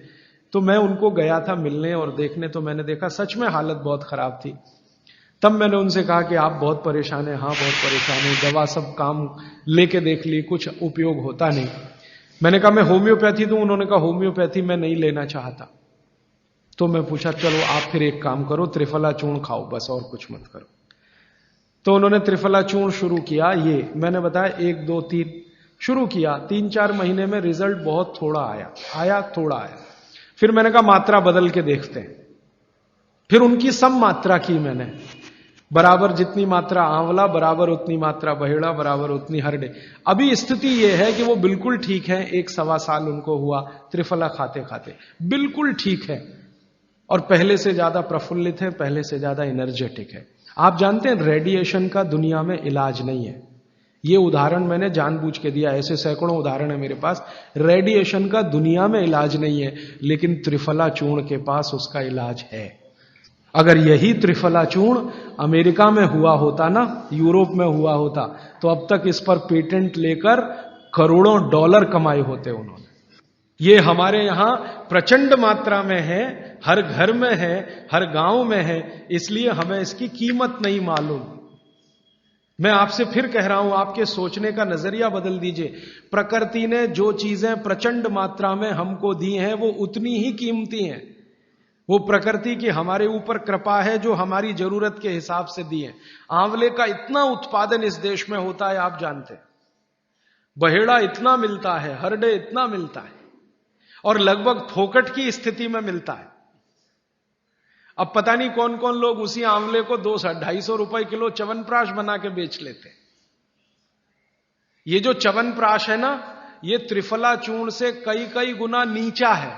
तो मैं उनको गया था मिलने और देखने। तो मैंने देखा सच में हालत बहुत खराब थी। तब मैंने उनसे कहा कि आप बहुत परेशान हैं। हाँ बहुत परेशान है, दवा सब काम लेके देख ली, कुछ उपयोग होता नहीं। मैंने कहा मैं होम्योपैथी दूं? उन्होंने कहा होम्योपैथी मैं नहीं लेना चाहता। तो मैं पूछा चलो आप फिर एक काम करो, त्रिफला चूर्ण खाओ बस, और कुछ मत करो। तो उन्होंने त्रिफला चूर्ण शुरू किया। ये मैंने बताया 1, 2, 3 शुरू किया। 3-4 महीने में रिजल्ट बहुत थोड़ा आया, थोड़ा आया। फिर मैंने कहा मात्रा बदल के देखते हैं। फिर उनकी सम मात्रा की मैंने, बराबर जितनी मात्रा आंवला, बराबर उतनी मात्रा बहेड़ा, बराबर उतनी हरडे। अभी स्थिति यह है कि वो बिल्कुल ठीक है। 1-1.25 साल उनको हुआ त्रिफला खाते खाते, बिल्कुल ठीक है, और पहले से ज्यादा प्रफुल्लित है, पहले से ज्यादा एनर्जेटिक है। आप जानते हैं रेडिएशन का दुनिया में इलाज नहीं है। ये उदाहरण मैंने जानबूझ के दिया, ऐसे सैकड़ों उदाहरण है मेरे पास। रेडिएशन का दुनिया में इलाज नहीं है, लेकिन त्रिफला चूर्ण के पास उसका इलाज है। अगर यही त्रिफला चूर्ण अमेरिका में हुआ होता ना, यूरोप में हुआ होता, तो अब तक इस पर पेटेंट लेकर करोड़ों डॉलर कमाए होते उन्होंने। ये हमारे यहां प्रचंड मात्रा में है, हर घर में है, हर गांव में है, इसलिए हमें इसकी कीमत नहीं मालूम। मैं आपसे फिर कह रहा हूं, आपके सोचने का नजरिया बदल दीजिए। प्रकृति ने जो चीजें प्रचंड मात्रा में हमको दी हैं, वो उतनी ही कीमती हैं। वो प्रकृति की हमारे ऊपर कृपा है, जो हमारी जरूरत के हिसाब से दी है। आंवले का इतना उत्पादन इस देश में होता है, आप जानते हैं। बहेड़ा इतना मिलता है, हरडे इतना मिलता है, और लगभग फोकट की स्थिति में मिलता है। अब पता नहीं कौन कौन लोग उसी आंवले को 200-250 रुपए किलो च्यवनप्राश बना के बेच लेते हैं। ये जो च्यवनप्राश है ना, ये त्रिफला चूर्ण से कई कई गुना नीचा है।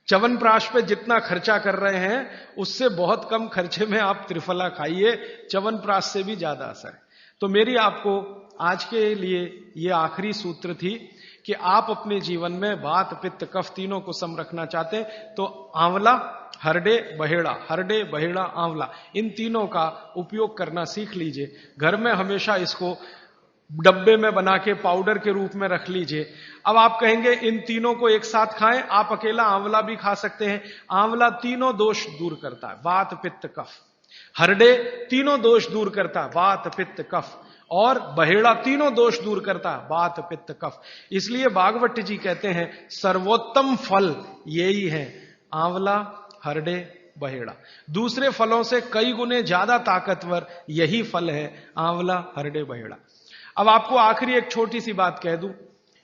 च्यवनप्राश पे जितना खर्चा कर रहे हैं, उससे बहुत कम खर्चे में आप त्रिफला खाइए, च्यवनप्राश से भी ज्यादा असर है। तो मेरी आपको आज के लिए ये आखिरी सूत्र थी कि आप अपने जीवन में वात पित्त कफ तीनों को सम रखना चाहते हैं, तो आंवला, हरडे, बहेड़ा, हरडे, बहेड़ा, आंवला, इन तीनों का उपयोग करना सीख लीजिए। घर में हमेशा इसको डब्बे में बना के पाउडर के रूप में रख लीजिए। अब आप कहेंगे इन तीनों को एक साथ खाएं, आप अकेला आंवला भी खा सकते हैं। आंवला तीनों दोष दूर करता है, वात पित्त कफ। हरडे तीनों दोष दूर करता है, वात पित्त कफ। और बहेड़ा तीनों दोष दूर करता है, वात पित्त कफ। इसलिए भागवत जी कहते हैं सर्वोत्तम फल यही है, आंवला, हरडे, बहेड़ा। दूसरे फलों से कई गुने ज्यादा ताकतवर यही फल है, आंवला, हरडे, बहेड़ा। अब आपको आखिरी एक छोटी सी बात कह दूं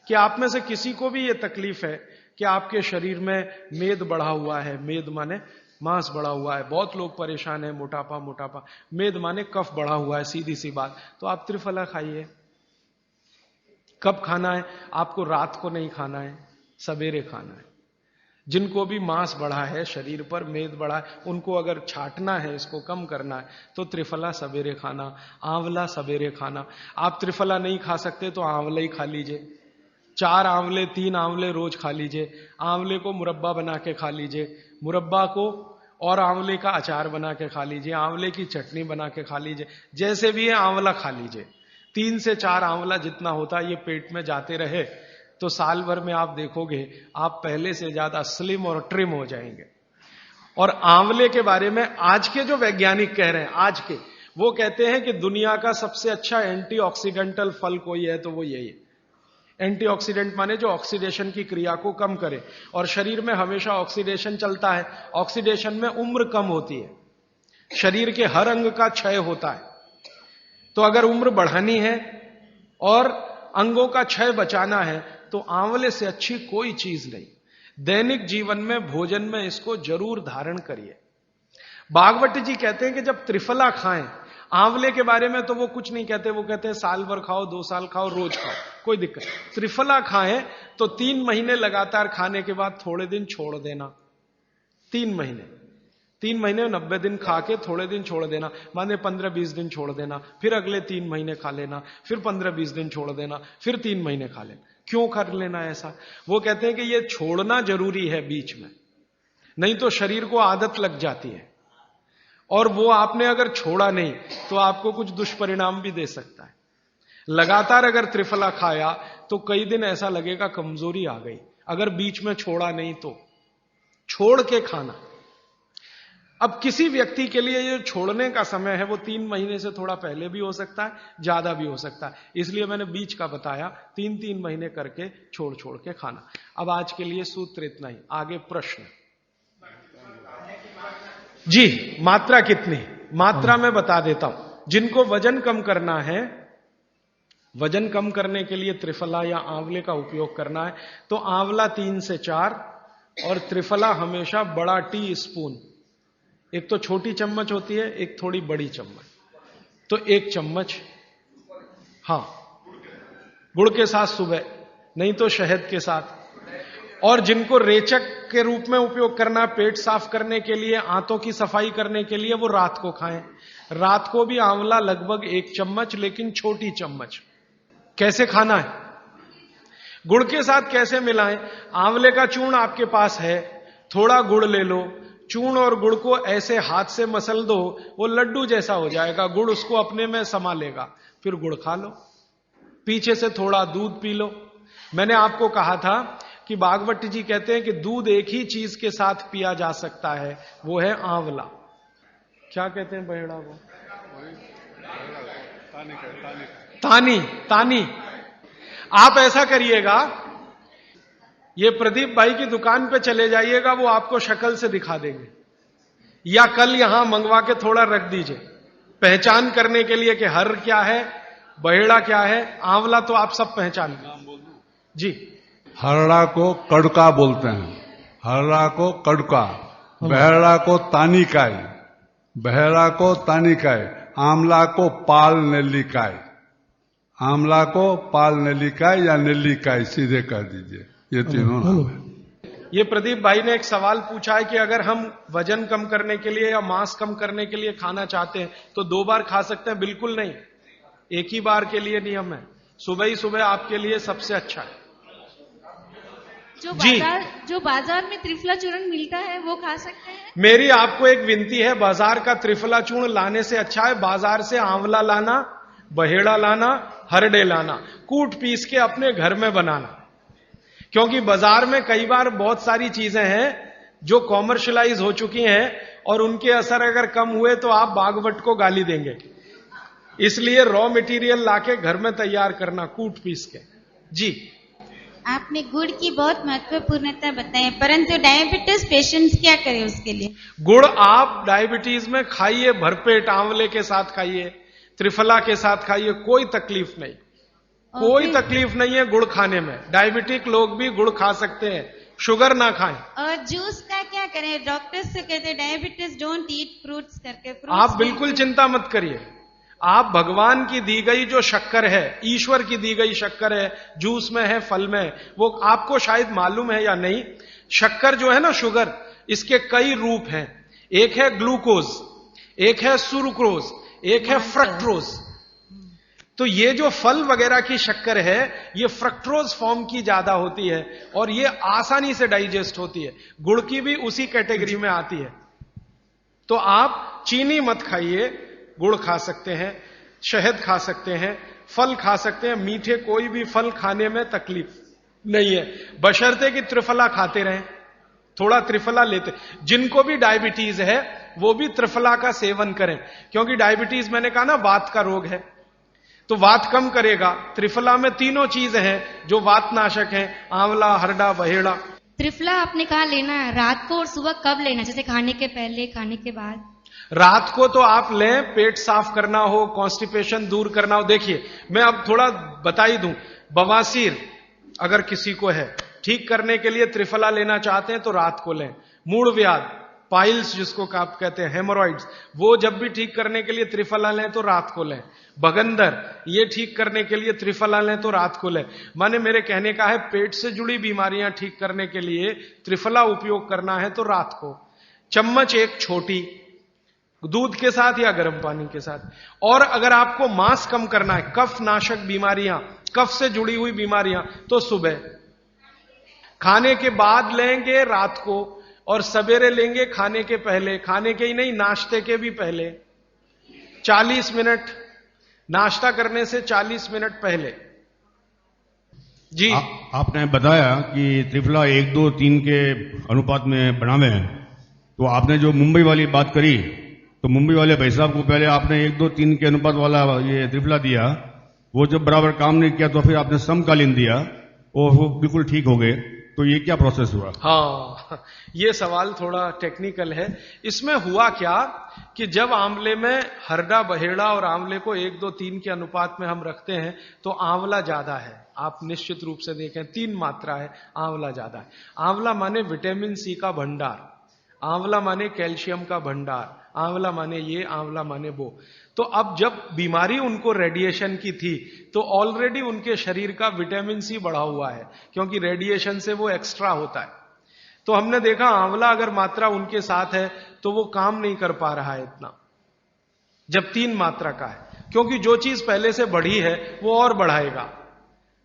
कि आप में से किसी को भी यह तकलीफ है कि आपके शरीर में मेद बढ़ा हुआ है, मेद माने मांस बढ़ा हुआ है, बहुत लोग परेशान है, मोटापा, मोटापा, मेद माने कफ बढ़ा हुआ है, सीधी सी बात। तो आप त्रिफला खाइए। कब खाना है? आपको रात को नहीं खाना है, सवेरे खाना है। जिनको भी मांस बढ़ा है शरीर पर, मेद बढ़ा है, उनको अगर छाटना है, इसको कम करना है, तो त्रिफला सवेरे खाना, आंवला सवेरे खाना। आप त्रिफला नहीं खा सकते तो आंवला ही खा लीजिए। 4 आंवले, 3 आंवले रोज खा लीजिए। आंवले को मुरब्बा बना के खा लीजिए, मुरब्बा को और आंवले का अचार बना के खा लीजिए, आंवले की चटनी बना के खा लीजिए, जैसे भी है आंवला खा लीजिए। 3 से 4 आंवला जितना होता है, ये पेट में जाते रहे तो साल भर में आप देखोगे आप पहले से ज्यादा स्लिम और ट्रिम हो जाएंगे। और आंवले के बारे में आज के जो वैज्ञानिक कह रहे हैं, आज के, वो कहते हैं कि दुनिया का सबसे अच्छा एंटीऑक्सीडेंटल फल कोई है तो वो यही है। एंटीऑक्सीडेंट माने जो ऑक्सीडेशन की क्रिया को कम करे, और शरीर में हमेशा ऑक्सीडेशन चलता है। ऑक्सीडेशन में उम्र कम होती है, शरीर के हर अंग का क्षय होता है। तो अगर उम्र बढ़ानी है और अंगों का क्षय बचाना है, तो आंवले से अच्छी कोई चीज नहीं। दैनिक जीवन में, भोजन में इसको जरूर धारण करिए। भागवत जी कहते हैं कि जब त्रिफला खाएं, आंवले के बारे में तो वो कुछ नहीं कहते, वो कहते हैं साल भर खाओ, 2 साल खाओ, रोज खाओ, कोई दिक्कत। त्रिफला खाएं तो 3 महीने लगातार खाने के बाद थोड़े दिन छोड़ देना। 3 महीने 90 दिन खा के थोड़े दिन छोड़ देना, माने 15-20 दिन छोड़ देना, फिर अगले 3 महीने खा लेना, फिर 15-20 दिन छोड़ देना, फिर 3 महीने खा लेना। क्यों कर लेना ऐसा? वो कहते हैं कि ये छोड़ना जरूरी है बीच में, नहीं तो शरीर को आदत लग जाती है, और वो आपने अगर छोड़ा नहीं तो आपको कुछ दुष्परिणाम भी दे सकता है। लगातार अगर त्रिफला खाया तो कई दिन ऐसा लगेगा कमजोरी आ गई, अगर बीच में छोड़ा नहीं तो। छोड़ के खाना। अब किसी व्यक्ति के लिए ये छोड़ने का समय है वो 3 महीने से थोड़ा पहले भी हो सकता है, ज्यादा भी हो सकता है, इसलिए मैंने बीच का बताया। 3-3 महीने करके छोड़ छोड़ के खाना। अब आज के लिए सूत्र इतना ही, आगे प्रश्न। जी, मात्रा कितनी? मात्रा में बता देता हूं। जिनको वजन कम करना है, वजन कम करने के लिए त्रिफला या आंवले का उपयोग करना है, तो आंवला 3 से 4 और त्रिफला हमेशा बड़ा टी स्पून, एक तो छोटी चम्मच होती है, एक थोड़ी बड़ी चम्मच, तो 1 चम्मच, हाँ, गुड़ के साथ सुबह, नहीं तो शहद के साथ। और जिनको रेचक के रूप में उपयोग करना, पेट साफ करने के लिए, आंतों की सफाई करने के लिए, वो रात को खाएं। रात को भी आंवला लगभग 1 चम्मच, लेकिन छोटी चम्मच। कैसे खाना है, गुड़ के साथ कैसे मिलाएं? आंवले का चूर्ण आपके पास है, थोड़ा गुड़ ले लो, चूर्ण और गुड़ को ऐसे हाथ से मसल दो, वो लड्डू जैसा हो जाएगा, गुड़ उसको अपने में समा लेगा, फिर गुड़ खा लो। पीछे से थोड़ा दूध पी लो। मैंने आपको कहा था कि भागवत जी कहते हैं कि दूध एक ही चीज के साथ पिया जा सकता है, वो है आंवला। क्या कहते हैं बहेड़ा को? तानी। आप ऐसा करिएगा, ये प्रदीप भाई की दुकान पे चले जाइएगा, वो आपको शक्ल से दिखा देंगे, या कल यहां मंगवा के थोड़ा रख दीजिए पहचान करने के लिए कि हर क्या है, बहेड़ा क्या है, आंवला तो आप सब पहचान जी। हरड़ा को कड़का बोलते हैं, हरड़ा को कड़का, बहेड़ा को तानिकाय, बहेड़ा को तानिकाय, आंवला को पाल नेल्लिकाय, आंवला को पाल नेल्लिकाय या नेल्लिकाय सीधे कर दीजिए, ये तीनों नाम है। ये प्रदीप भाई ने एक सवाल पूछा है कि अगर हम वजन कम करने के लिए या मांस कम करने के लिए खाना चाहते हैं तो 2 बार खा सकते हैं? बिल्कुल नहीं, एक ही बार के लिए नियम है। सुबह ही सुबह आपके लिए सबसे अच्छा है। जो बाजार में त्रिफला चूर्ण मिलता है वो खा सकते हैं? मेरी आपको एक विनती है, बाजार का त्रिफला चूर्ण लाने से अच्छा है बाजार से आंवला लाना, बहेड़ा लाना, हरडे लाना, कूट पीस के अपने घर में बनाना। क्योंकि बाजार में कई बार बहुत सारी चीजें हैं जो कॉमर्शलाइज हो चुकी हैं और उनके असर अगर कम हुए तो आप भागवत को गाली देंगे। इसलिए रॉ मटेरियल लाके घर में तैयार करना, कूट पीस के। जी, आपने गुड़ की बहुत महत्वपूर्णता बताई, परंतु डायबिटीज पेशेंट्स क्या करें उसके लिए? गुड़ आप डायबिटीज में खाइए, भरपेट आंवले के साथ खाइए, त्रिफला के साथ खाइए, कोई तकलीफ नहीं, कोई तकलीफ नहीं है गुड़ खाने में। डायबिटिक लोग भी गुड़ खा सकते हैं, शुगर ना खाएं। और जूस का क्या करें? डॉक्टर्स से कहते हैं डायबिटीज डोंट ईट फ्रूट्स करके। आप बिल्कुल चिंता मत करिए, आप भगवान की दी गई जो शक्कर है, ईश्वर की दी गई शक्कर है, जूस में है, फल में है, वो आपको शायद मालूम है या नहीं। शक्कर जो है ना, शुगर, इसके कई रूप हैं। एक है ग्लूकोज, एक है सुक्रोज, एक है फ्रक्टोज। तो ये जो फल वगैरह की शक्कर है, ये फ्रक्टोज फॉर्म की ज्यादा होती है और ये आसानी से डाइजेस्ट होती है। गुड़ की भी उसी कैटेगरी में आती है। तो आप चीनी मत खाइए, गुड़ खा सकते हैं, शहद खा सकते हैं, फल खा सकते हैं। मीठे कोई भी फल खाने में तकलीफ नहीं है, बशर्ते कि त्रिफला खाते रहें, थोड़ा त्रिफला लेते। जिनको भी डायबिटीज है वो भी त्रिफला का सेवन करें, क्योंकि डायबिटीज मैंने कहा ना वात का रोग है, तो वात कम करेगा। त्रिफला में तीनों चीजें हैं जो वात नाशक हैं, आंवला, हरडा, बहेड़ा। त्रिफला आपने कहा लेना है रात को और सुबह कब लेना? जैसे खाने के पहले, खाने के बाद? रात को तो आप लें, पेट साफ करना हो, कॉन्स्टिपेशन दूर करना हो। देखिए, मैं अब थोड़ा बता ही दूं, बवासीर अगर किसी को है, ठीक करने के लिए त्रिफला लेना चाहते हैं तो रात को लें। मूढ़ व्याध, पाइल्स जिसको आप कहते हैं, हेमोरॉइड्स, वो जब भी ठीक करने के लिए त्रिफला लें तो रात को लें। बगंदर, ये ठीक करने के लिए त्रिफला लें तो रात को लें। माने मेरे कहने का है, पेट से जुड़ी बीमारियां ठीक करने के लिए त्रिफला उपयोग करना है तो रात को। चम्मच एक छोटी, दूध के साथ या गर्म पानी के साथ। और अगर आपको मांस कम करना है, कफ नाशक बीमारियां, कफ से जुड़ी हुई बीमारियां, तो सुबह खाने के बाद लेंगे, रात को, और सवेरे लेंगे खाने के पहले। खाने के ही नहीं, नाश्ते के भी पहले 40 मिनट, नाश्ता करने से 40 मिनट पहले। जी, आपने बताया कि त्रिफला 1, 2, 3 के अनुपात में बनावे हैं, तो आपने जो मुंबई वाली बात करी, तो मुंबई वाले भाई साहब को पहले आपने 1, 2, 3 के अनुपात वाला ये त्रिफला दिया, वो जब बराबर काम नहीं किया तो फिर आपने समकालीन दिया और वो बिल्कुल ठीक हो गए। तो ये क्या प्रोसेस हुआ? हाँ, ये सवाल थोड़ा टेक्निकल है। इसमें हुआ क्या कि जब आंवले में हरडा, बहेड़ा और आंवले को 1, 2, 3 के अनुपात में हम रखते हैं तो आंवला ज्यादा है। आप निश्चित रूप से देखें, 3 मात्रा है, आंवला ज्यादा है। आंवला माने विटामिन सी का भंडार, आंवला माने कैल्शियम का भंडार, आंवला माने ये, आंवला माने वो। तो अब जब बीमारी उनको रेडिएशन की थी तो ऑलरेडी उनके शरीर का विटामिन सी बढ़ा हुआ है, क्योंकि रेडिएशन से वो एक्स्ट्रा होता है। तो हमने देखा आंवला अगर मात्रा उनके साथ है तो वो काम नहीं कर पा रहा है इतना, जब 3 मात्रा का है, क्योंकि जो चीज पहले से बढ़ी है वो और बढ़ाएगा।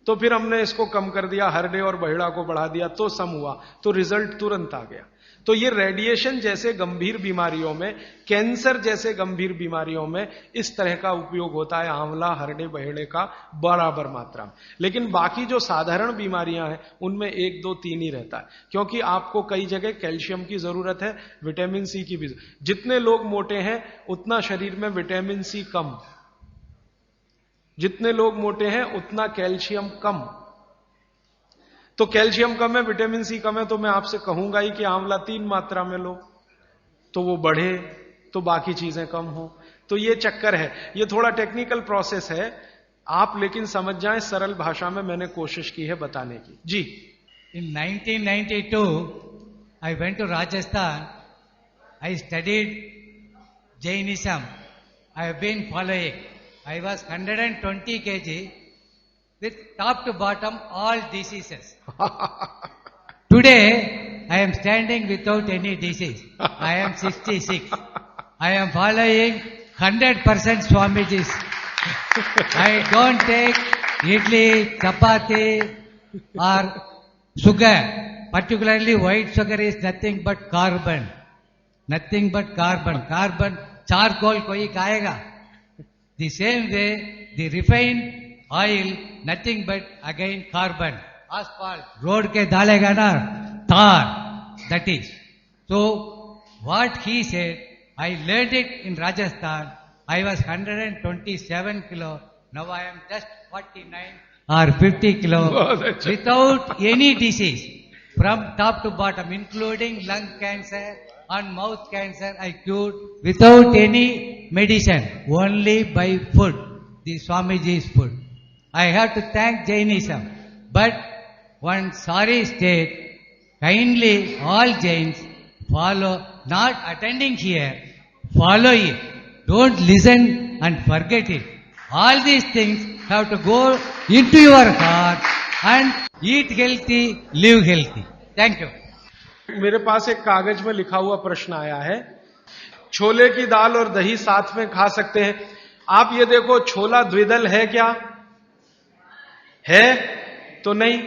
तो फिर हमने इसको कम कर दिया, हरडे और बहेड़ा को बढ़ा दिया, तो सम हुआ, तो रिजल्ट तुरंत आ गया। तो ये रेडिएशन जैसे गंभीर बीमारियों में, कैंसर जैसे गंभीर बीमारियों में इस तरह का उपयोग होता है आंवला, हरडे, बहेड़े का बराबर मात्रा में। लेकिन बाकी जो साधारण बीमारियां हैं उनमें 1, 2, 3 ही रहता है, क्योंकि आपको कई जगह कैल्शियम की जरूरत है, विटामिन सी की भी। जितने लोग मोटे हैं उतना शरीर में विटामिन सी कम, जितने लोग मोटे हैं उतना कैल्शियम कम। तो कैल्शियम कम है, विटामिन सी कम है, तो मैं आपसे कहूंगा ही कि आंवला 3 मात्रा में लो तो वो बढ़े, तो बाकी चीजें कम हो। तो ये चक्कर है, ये थोड़ा टेक्निकल प्रोसेस है, आप लेकिन समझ जाएं, सरल भाषा में मैंने कोशिश की है बताने की। जी। In 1992, I went to Rajasthan. I studied Jainism. I have been following. I was 120 kg with top to bottom all diseases. Today, I am standing without any disease. I am 66. I am following 100% Swamiji's. I don't take idli, chapati or sugar. Particularly white sugar is nothing but carbon. Nothing but carbon. Carbon, charcoal koi खाएगा. The same way, the refined oil, nothing but again carbon. Asphalt, road ke डालेगा ना, tar, that is. So, what he said, I learned it in Rajasthan. I was 127 kilo. Now I am just 49 or 50 kilo without any disease. From top to bottom, including lung cancer and mouth cancer, I cured without any medicine, only by food, the Swamiji's food. I have to thank Jainism. But one sorry state, kindly all Jains follow, not attending here, follow it. Don't listen and forget it. All these things have to go into your heart and eat healthy, live healthy. Thank you. मेरे पास एक कागज में लिखा हुआ प्रश्न आया है, छोले की दाल और दही साथ में खा सकते हैं? आप ये देखो, छोला द्विदल है क्या? है तो नहीं।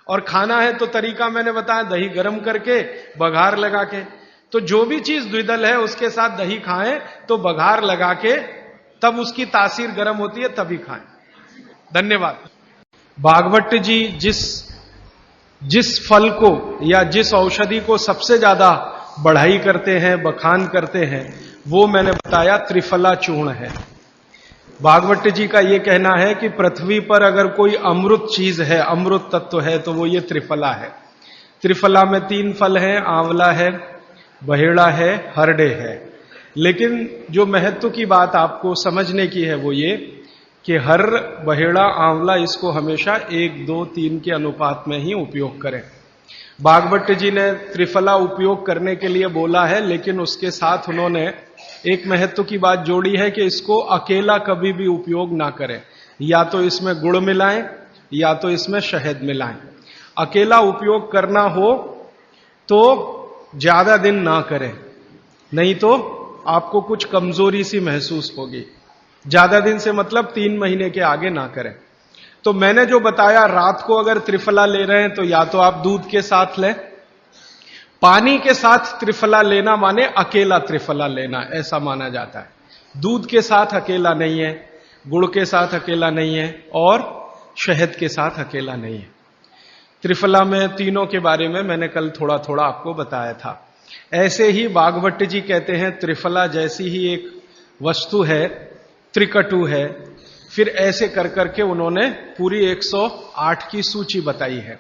और खाना है तो तरीका मैंने बताया, दही गर्म करके बघार लगा के। तो जो भी चीज द्विदल है उसके साथ दही खाएं तो बघार लगा के, तब उसकी तासीर गर्म होती है, तभी खाएं। धन्यवाद। भागवत जी जिस फल को या जिस औषधि को सबसे ज्यादा बढ़ाई करते हैं, बखान करते हैं, वो मैंने बताया त्रिफला चूर्ण है। भागवत जी का यह कहना है कि पृथ्वी पर अगर कोई अमृत चीज है, अमृत तत्व है, तो वो ये त्रिफला है। त्रिफला में 3 फल हैं, आंवला है, बहेड़ा है, हरडे है। लेकिन जो महत्व की बात आपको समझने की है वो ये कि हर बहेड़ा, आंवला, इसको हमेशा 1, 2, 3 के अनुपात में ही उपयोग करें। भागवत जी ने त्रिफला उपयोग करने के लिए बोला है, लेकिन उसके साथ उन्होंने एक महत्व की बात जोड़ी है कि इसको अकेला कभी भी उपयोग ना करें, या तो इसमें गुड़ मिलाएं या तो इसमें शहद मिलाएं। अकेला उपयोग करना हो तो ज्यादा दिन ना करें, नहीं तो आपको कुछ कमजोरी सी महसूस होगी। ज्यादा दिन से मतलब 3 महीने के आगे ना करें। तो मैंने जो बताया, रात को अगर त्रिफला ले रहे हैं तो या तो आप दूध के साथ लें, पानी के साथ त्रिफला लेना माने अकेला त्रिफला लेना, ऐसा माना जाता है। दूध के साथ अकेला नहीं है, गुड़ के साथ अकेला नहीं है, और शहद के साथ अकेला नहीं है। त्रिफला में तीनों के बारे में मैंने कल थोड़ा थोड़ा आपको बताया था। ऐसे ही भागवत जी कहते हैं त्रिफला जैसी ही एक वस्तु है, त्रिकटु है। फिर ऐसे कर करके उन्होंने पूरी 108 की सूची बताई है।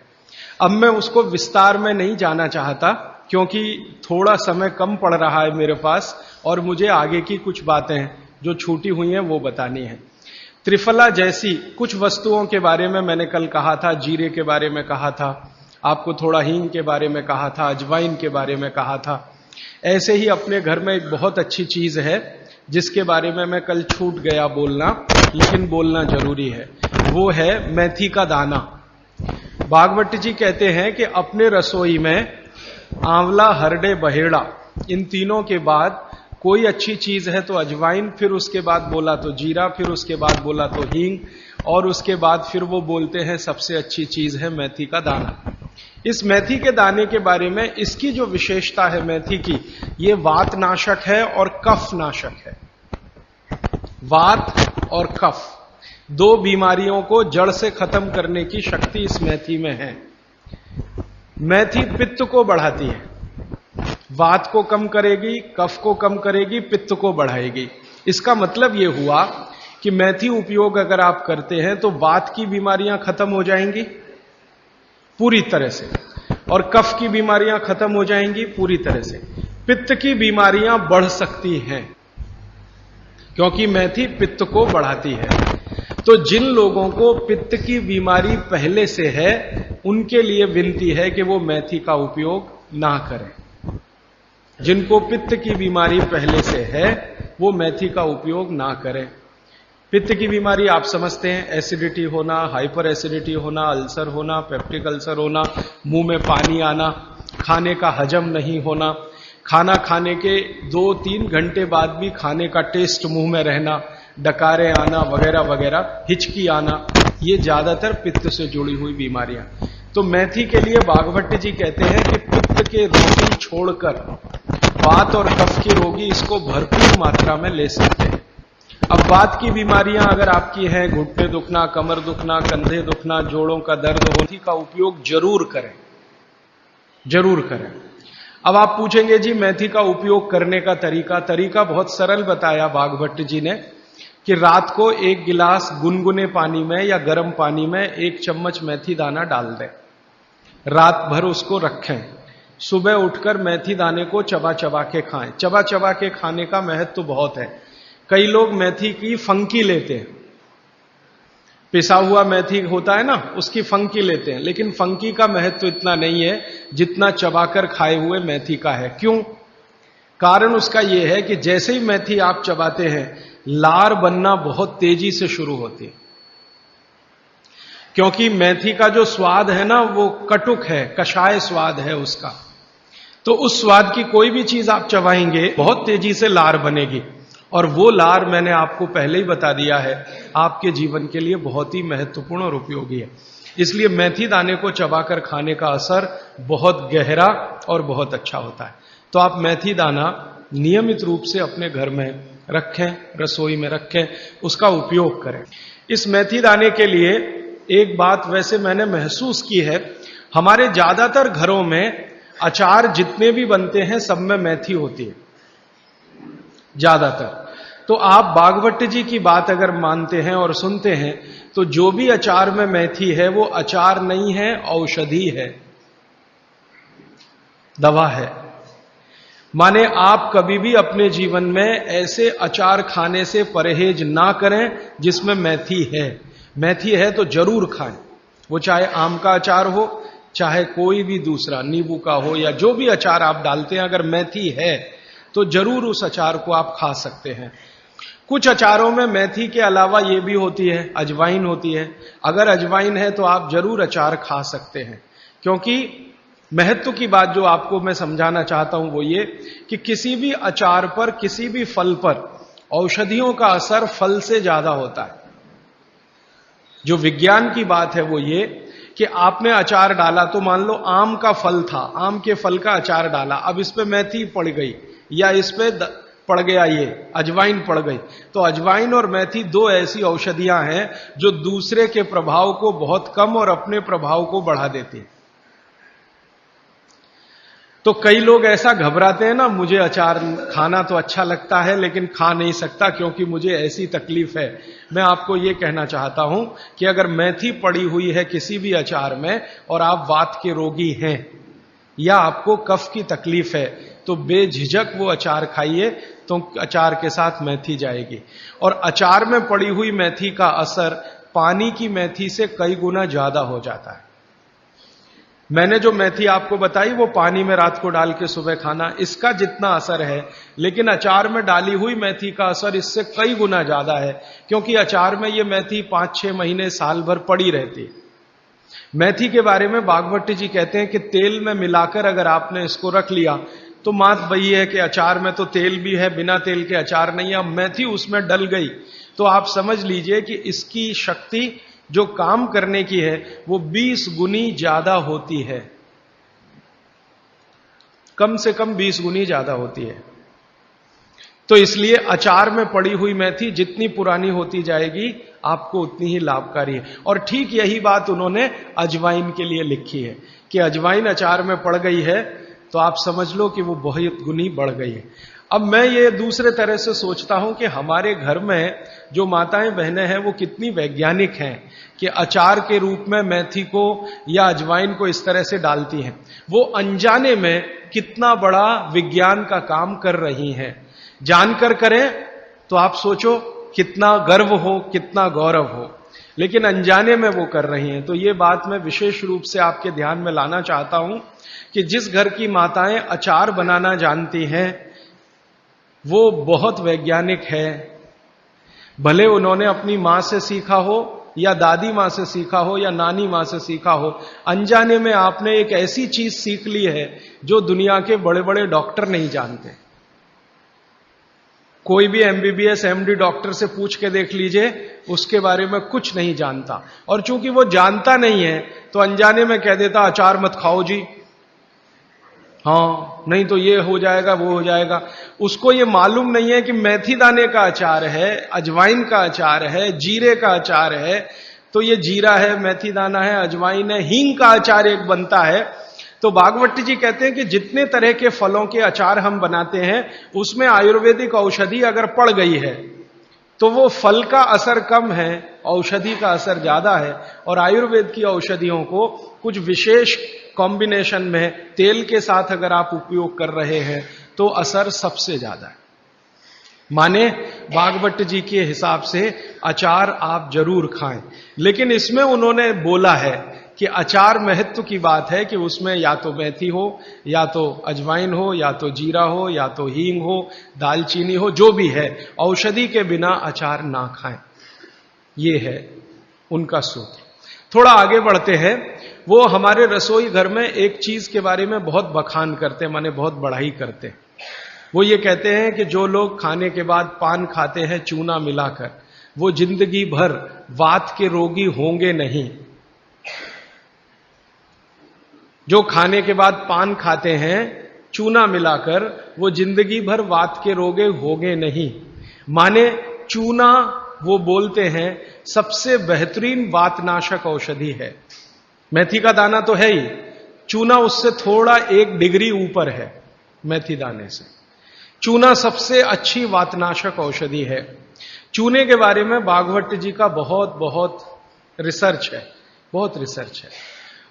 अब मैं उसको विस्तार में नहीं जाना चाहता, क्योंकि थोड़ा समय कम पड़ रहा है मेरे पास, और मुझे आगे की कुछ बातें जो छूटी हुई हैं वो बतानी है। त्रिफला जैसी कुछ वस्तुओं के बारे में मैंने कल कहा था, जीरे के बारे में कहा था, आपको थोड़ा हींग के बारे में कहा था, अजवाइन के बारे में कहा था। ऐसे ही अपने घर में एक बहुत अच्छी चीज है जिसके बारे में मैं कल छूट गया बोलना, लेकिन बोलना जरूरी है, वो है मेथी का दाना। भागवत जी कहते हैं कि अपने रसोई में आंवला, हरडे, बहेड़ा, इन तीनों के बाद कोई अच्छी चीज है तो अजवाइन, फिर उसके बाद बोला तो जीरा, फिर उसके बाद बोला तो हींग, और उसके बाद फिर वो बोलते हैं सबसे अच्छी चीज है मेथी का दाना। इस मेथी के दाने के बारे में इसकी जो विशेषता है मेथी की, ये वात नाशक है और कफ नाशक है। वात और कफ, दो बीमारियों को जड़ से खत्म करने की शक्ति इस मेथी में है। मेथी पित्त को बढ़ाती है, वात को कम करेगी, कफ को कम करेगी, पित्त को बढ़ाएगी। इसका मतलब यह हुआ कि मेथी उपयोग अगर आप करते हैं तो वात की बीमारियां खत्म हो जाएंगी पूरी तरह से, और कफ की बीमारियां खत्म हो जाएंगी पूरी तरह से। पित्त की बीमारियां बढ़ सकती हैं क्योंकि मेथी पित्त को बढ़ाती है। तो जिन लोगों को पित्त की बीमारी पहले से है उनके लिए विनती है कि वो मेथी का उपयोग ना करें। जिनको पित्त की बीमारी पहले से है वो मेथी का उपयोग ना करें। पित्त की बीमारी आप समझते हैं, एसिडिटी होना, हाइपर एसिडिटी होना, अल्सर होना, पेप्टिक अल्सर होना, मुंह में पानी आना, खाने का हजम नहीं होना, खाना खाने के 2-3 घंटे बाद भी खाने का टेस्ट मुंह में रहना, डकारे आना वगैरह वगैरह, हिचकी आना, ये ज्यादातर पित्त से जुड़ी हुई बीमारियां। तो मेथी के लिए भागवत जी कहते हैं कि पित्त के रोगी छोड़कर वात और कफ के रोगी इसको भरपूर मात्रा में ले सकते हैं। अब वात की बीमारियां अगर आपकी हैं, घुटने दुखना, कमर दुखना, कंधे दुखना, जोड़ों का दर्द हो, मेथी का उपयोग जरूर करें, जरूर करें। अब आप पूछेंगे जी मेथी का उपयोग करने का तरीका बहुत सरल बताया भागवत जी ने कि रात को 1 गिलास गुनगुने पानी में या गर्म पानी में 1 चम्मच मेथी दाना डाल दें, रात भर उसको रखें, सुबह उठकर मेथी दाने को चबा चबा के खाएं। चबा चबा के खाने का महत्व तो बहुत है। कई लोग मेथी की फंकी लेते हैं, पिसा हुआ मेथी होता है ना, उसकी फंकी लेते हैं, लेकिन फंकी का महत्व इतना नहीं है जितना चबाकर खाए हुए मेथी का है। क्यों? कारण उसका यह है कि जैसे ही मेथी आप चबाते हैं लार बनना बहुत तेजी से शुरू होती है, क्योंकि मेथी का जो स्वाद है ना वो कटुक है, कषाय स्वाद है उसका। तो उस स्वाद की कोई भी चीज आप चबाएंगे बहुत तेजी से लार बनेगी, और वो लार मैंने आपको पहले ही बता दिया है आपके जीवन के लिए बहुत ही महत्वपूर्ण और उपयोगी है। इसलिए मेथी दाने को चबाकर खाने का असर बहुत गहरा और बहुत अच्छा होता है। तो आप मेथी दाना नियमित रूप से अपने घर में रखें, रसोई में रखें, उसका उपयोग करें। इस मेथी दाने के लिए एक बात वैसे मैंने महसूस की है, हमारे ज्यादातर घरों में अचार जितने भी बनते हैं सब में मेथी होती है ज्यादातर। तो आप भागवत जी की बात अगर मानते हैं और सुनते हैं तो जो भी अचार में मेथी है वो अचार नहीं है, औषधि है, दवा है। माने आप कभी भी अपने जीवन में ऐसे अचार खाने से परहेज ना करें जिसमें मेथी है। मेथी है तो जरूर खाएं, वो चाहे आम का अचार हो, चाहे कोई भी दूसरा नींबू का हो, या जो भी अचार आप डालते हैं, अगर मेथी है तो जरूर उस अचार को आप खा सकते हैं। कुछ अचारों में मेथी के अलावा ये भी होती है, अजवाइन होती है। अगर अजवाइन है तो आप जरूर अचार खा सकते हैं, क्योंकि महत्व की बात जो आपको मैं समझाना चाहता हूं वो ये कि किसी भी अचार पर, किसी भी फल पर औषधियों का असर फल से ज्यादा होता है। जो विज्ञान की बात है वो ये कि आपने अचार डाला, तो मान लो आम का फल था, आम के फल का अचार डाला, अब इस पे मेथी पड़ गई या इस पे पड़ गया ये अजवाइन पड़ गई, तो अजवाइन और मेथी दो ऐसी औषधियां हैं जो दूसरे के प्रभाव को बहुत कम और अपने प्रभाव को बढ़ा देती हैं। तो कई लोग ऐसा घबराते हैं ना, मुझे अचार खाना तो अच्छा लगता है लेकिन खा नहीं सकता क्योंकि मुझे ऐसी तकलीफ है। मैं आपको यह कहना चाहता हूं कि अगर मेथी पड़ी हुई है किसी भी अचार में और आप वात के रोगी हैं या आपको कफ की तकलीफ है तो बेझिझक वो अचार खाइए, तो अचार के साथ मेथी जाएगी। और अचार में पड़ी हुई मेथी का असर पानी की मेथी से कई गुना ज्यादा हो जाता है। मैंने जो मेथी आपको बताई वो पानी में रात को डाल के सुबह खाना, इसका जितना असर है, लेकिन अचार में डाली हुई मेथी का असर इससे कई गुना ज्यादा है, क्योंकि अचार में ये मेथी 5-6 महीने साल भर पड़ी रहती है। मेथी के बारे में बागवती जी कहते हैं कि तेल में मिलाकर अगर आपने इसको रख लिया तो बात वही है कि अचार में तो तेल भी है, बिना तेल के अचार नहीं है। अब मेथी उसमें डल गई तो आप समझ लीजिए कि इसकी शक्ति जो काम करने की है वो 20 गुनी ज्यादा होती है, कम से कम 20 गुनी ज्यादा होती है। तो इसलिए अचार में पड़ी हुई मेथी जितनी पुरानी होती जाएगी आपको उतनी ही लाभकारी है। और ठीक यही बात उन्होंने अजवाइन के लिए लिखी है कि अजवाइन अचार में पड़ गई है तो आप समझ लो कि वो बहुत गुनी बढ़ गई है। अब मैं ये दूसरे तरह से सोचता हूं कि हमारे घर में जो माताएं बहनें हैं वो कितनी वैज्ञानिक हैं कि अचार के रूप में मेथी को या अजवाइन को इस तरह से डालती हैं। वो अनजाने में कितना बड़ा विज्ञान का काम कर रही हैं। जानकर करें तो आप सोचो कितना गर्व हो, कितना गौरव हो, लेकिन अनजाने में वो कर रही हैं। तो ये बात मैं विशेष रूप से आपके ध्यान में लाना चाहता हूं कि जिस घर की माताएं अचार बनाना जानती हैं वो बहुत वैज्ञानिक है। भले उन्होंने अपनी मां से सीखा हो या दादी मां से सीखा हो या नानी मां से सीखा हो, अनजाने में आपने एक ऐसी चीज सीख ली है जो दुनिया के बड़े बड़े डॉक्टर नहीं जानते। कोई भी MBBS MD डॉक्टर से पूछ के देख लीजिए, उसके बारे में कुछ नहीं जानता। और चूंकि वो जानता नहीं है तो अनजाने में कह देता अचार मत खाओ जी, हाँ नहीं तो ये हो जाएगा वो हो जाएगा। उसको ये मालूम नहीं है कि मेथी दाने का अचार है, अजवाइन का अचार है, जीरे का अचार है। तो ये जीरा है, मेथी दाना है, अजवाइन है, हींग का अचार एक बनता है। तो भागवती जी कहते हैं कि जितने तरह के फलों के अचार हम बनाते हैं उसमें आयुर्वेदिक औषधि अगर पड़ गई है तो वो फल का असर कम है, औषधि का असर ज्यादा है। और आयुर्वेद की औषधियों को कुछ विशेष कॉम्बिनेशन में तेल के साथ अगर आप उपयोग कर रहे हैं तो असर सबसे ज्यादा है। माने भागवत जी के हिसाब से अचार आप जरूर खाएं, लेकिन इसमें उन्होंने बोला है कि अचार महत्व की बात है कि उसमें या तो मेथी हो, या तो अजवाइन हो, या तो जीरा हो, या तो हींग हो, दालचीनी हो, जो भी है, औषधि के बिना अचार ना खाएं। ये है उनका सूत्र। थोड़ा आगे बढ़ते हैं। वो हमारे रसोई घर में एक चीज के बारे में बहुत बखान करते हैं, माने बहुत बढ़ाई करते हैं। वो ये कहते हैं कि जो लोग खाने के बाद पान खाते हैं चूना मिलाकर, वो जिंदगी भर वात के रोगी होंगे नहीं। जो खाने के बाद पान खाते हैं चूना मिलाकर, वो जिंदगी भर वात के रोगी होंगे नहीं। माने चूना वो बोलते हैं सबसे बेहतरीन वातनाशक औषधि है। मेथी का दाना तो है ही, चूना उससे थोड़ा 1 डिग्री ऊपर है। मेथी दाने से चूना सबसे अच्छी वातनाशक औषधि है। चूने के बारे में भागवत जी का बहुत रिसर्च है, बहुत रिसर्च है।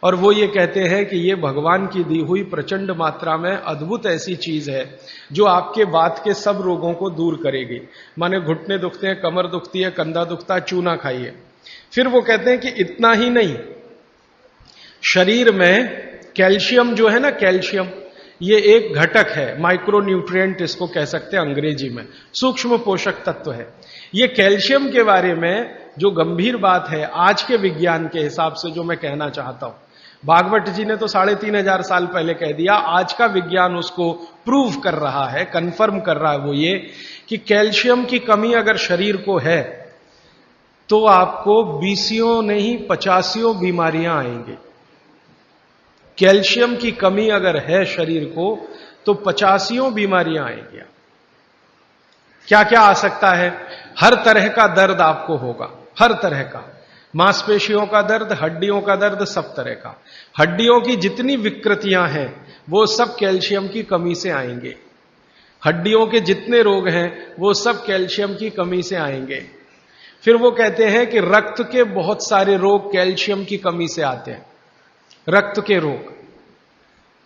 और वो ये कहते हैं कि ये भगवान की दी हुई प्रचंड मात्रा में अद्भुत ऐसी चीज है जो आपके वात के सब रोगों को दूर करेगी। माने घुटने दुखते हैं, कमर दुखती है, कंधा दुखता है, चूना खाइए। फिर वो कहते हैं कि इतना ही नहीं, शरीर में कैल्शियम जो है ना, कैल्शियम ये एक घटक है, माइक्रो न्यूट्रिएंट इसको कह सकते हैं अंग्रेजी में, सूक्ष्म पोषक तत्व है। ये कैल्शियम के बारे में जो गंभीर बात है आज के विज्ञान के हिसाब से जो मैं कहना चाहता हूं, भागवत जी ने तो 3500 साल पहले कह दिया, आज का विज्ञान उसको प्रूव कर रहा है, कंफर्म कर रहा है। वो ये कि कैल्शियम की कमी अगर शरीर को है तो आपको 20 नहीं 85 बीमारियां आएंगी। कैल्शियम की कमी अगर है शरीर को तो 85 बीमारियां आएंगी। क्या क्या आ सकता है? हर तरह का दर्द आपको होगा, हर तरह का, मांसपेशियों का दर्द, हड्डियों का दर्द, सब तरह का। हड्डियों की जितनी विकृतियां हैं वो सब कैल्शियम की कमी से आएंगे। हड्डियों के जितने रोग हैं वो सब कैल्शियम की कमी से आएंगे। फिर वो कहते हैं कि रक्त के बहुत सारे रोग कैल्शियम की कमी से आते हैं, रक्त के रोग,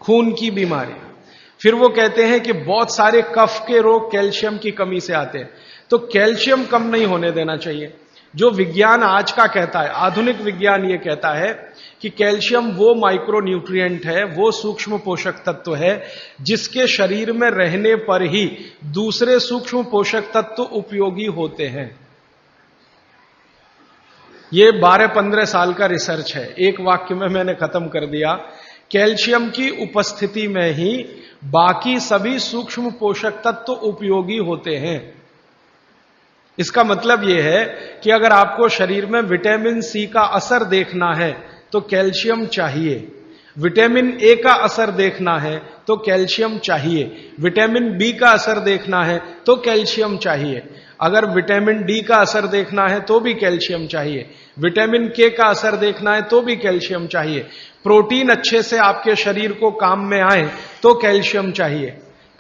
खून की बीमारियां। फिर वो कहते हैं कि बहुत सारे कफ के रोग कैल्शियम की कमी से आते हैं। तो कैल्शियम कम नहीं होने देना चाहिए। जो विज्ञान आज का कहता है, आधुनिक विज्ञान ये कहता है कि कैल्शियम वो माइक्रो न्यूट्रिएंट है, वो सूक्ष्म पोषक तत्व है जिसके शरीर में रहने पर ही दूसरे सूक्ष्म पोषक तत्व उपयोगी होते हैं। ये 12-15 साल का रिसर्च है, एक वाक्य में मैंने खत्म कर दिया। कैल्शियम की उपस्थिति में ही बाकी सभी सूक्ष्म पोषक तत्व उपयोगी होते हैं। इसका मतलब यह है कि अगर आपको शरीर में विटामिन सी का असर देखना है तो कैल्शियम चाहिए, विटामिन ए का असर देखना है तो कैल्शियम चाहिए, विटामिन बी का असर देखना है तो कैल्शियम चाहिए, अगर विटामिन डी का असर देखना है तो भी कैल्शियम चाहिए, विटामिन के का असर देखना है तो भी कैल्शियम चाहिए, प्रोटीन अच्छे से आपके शरीर को काम में आए तो कैल्शियम चाहिए,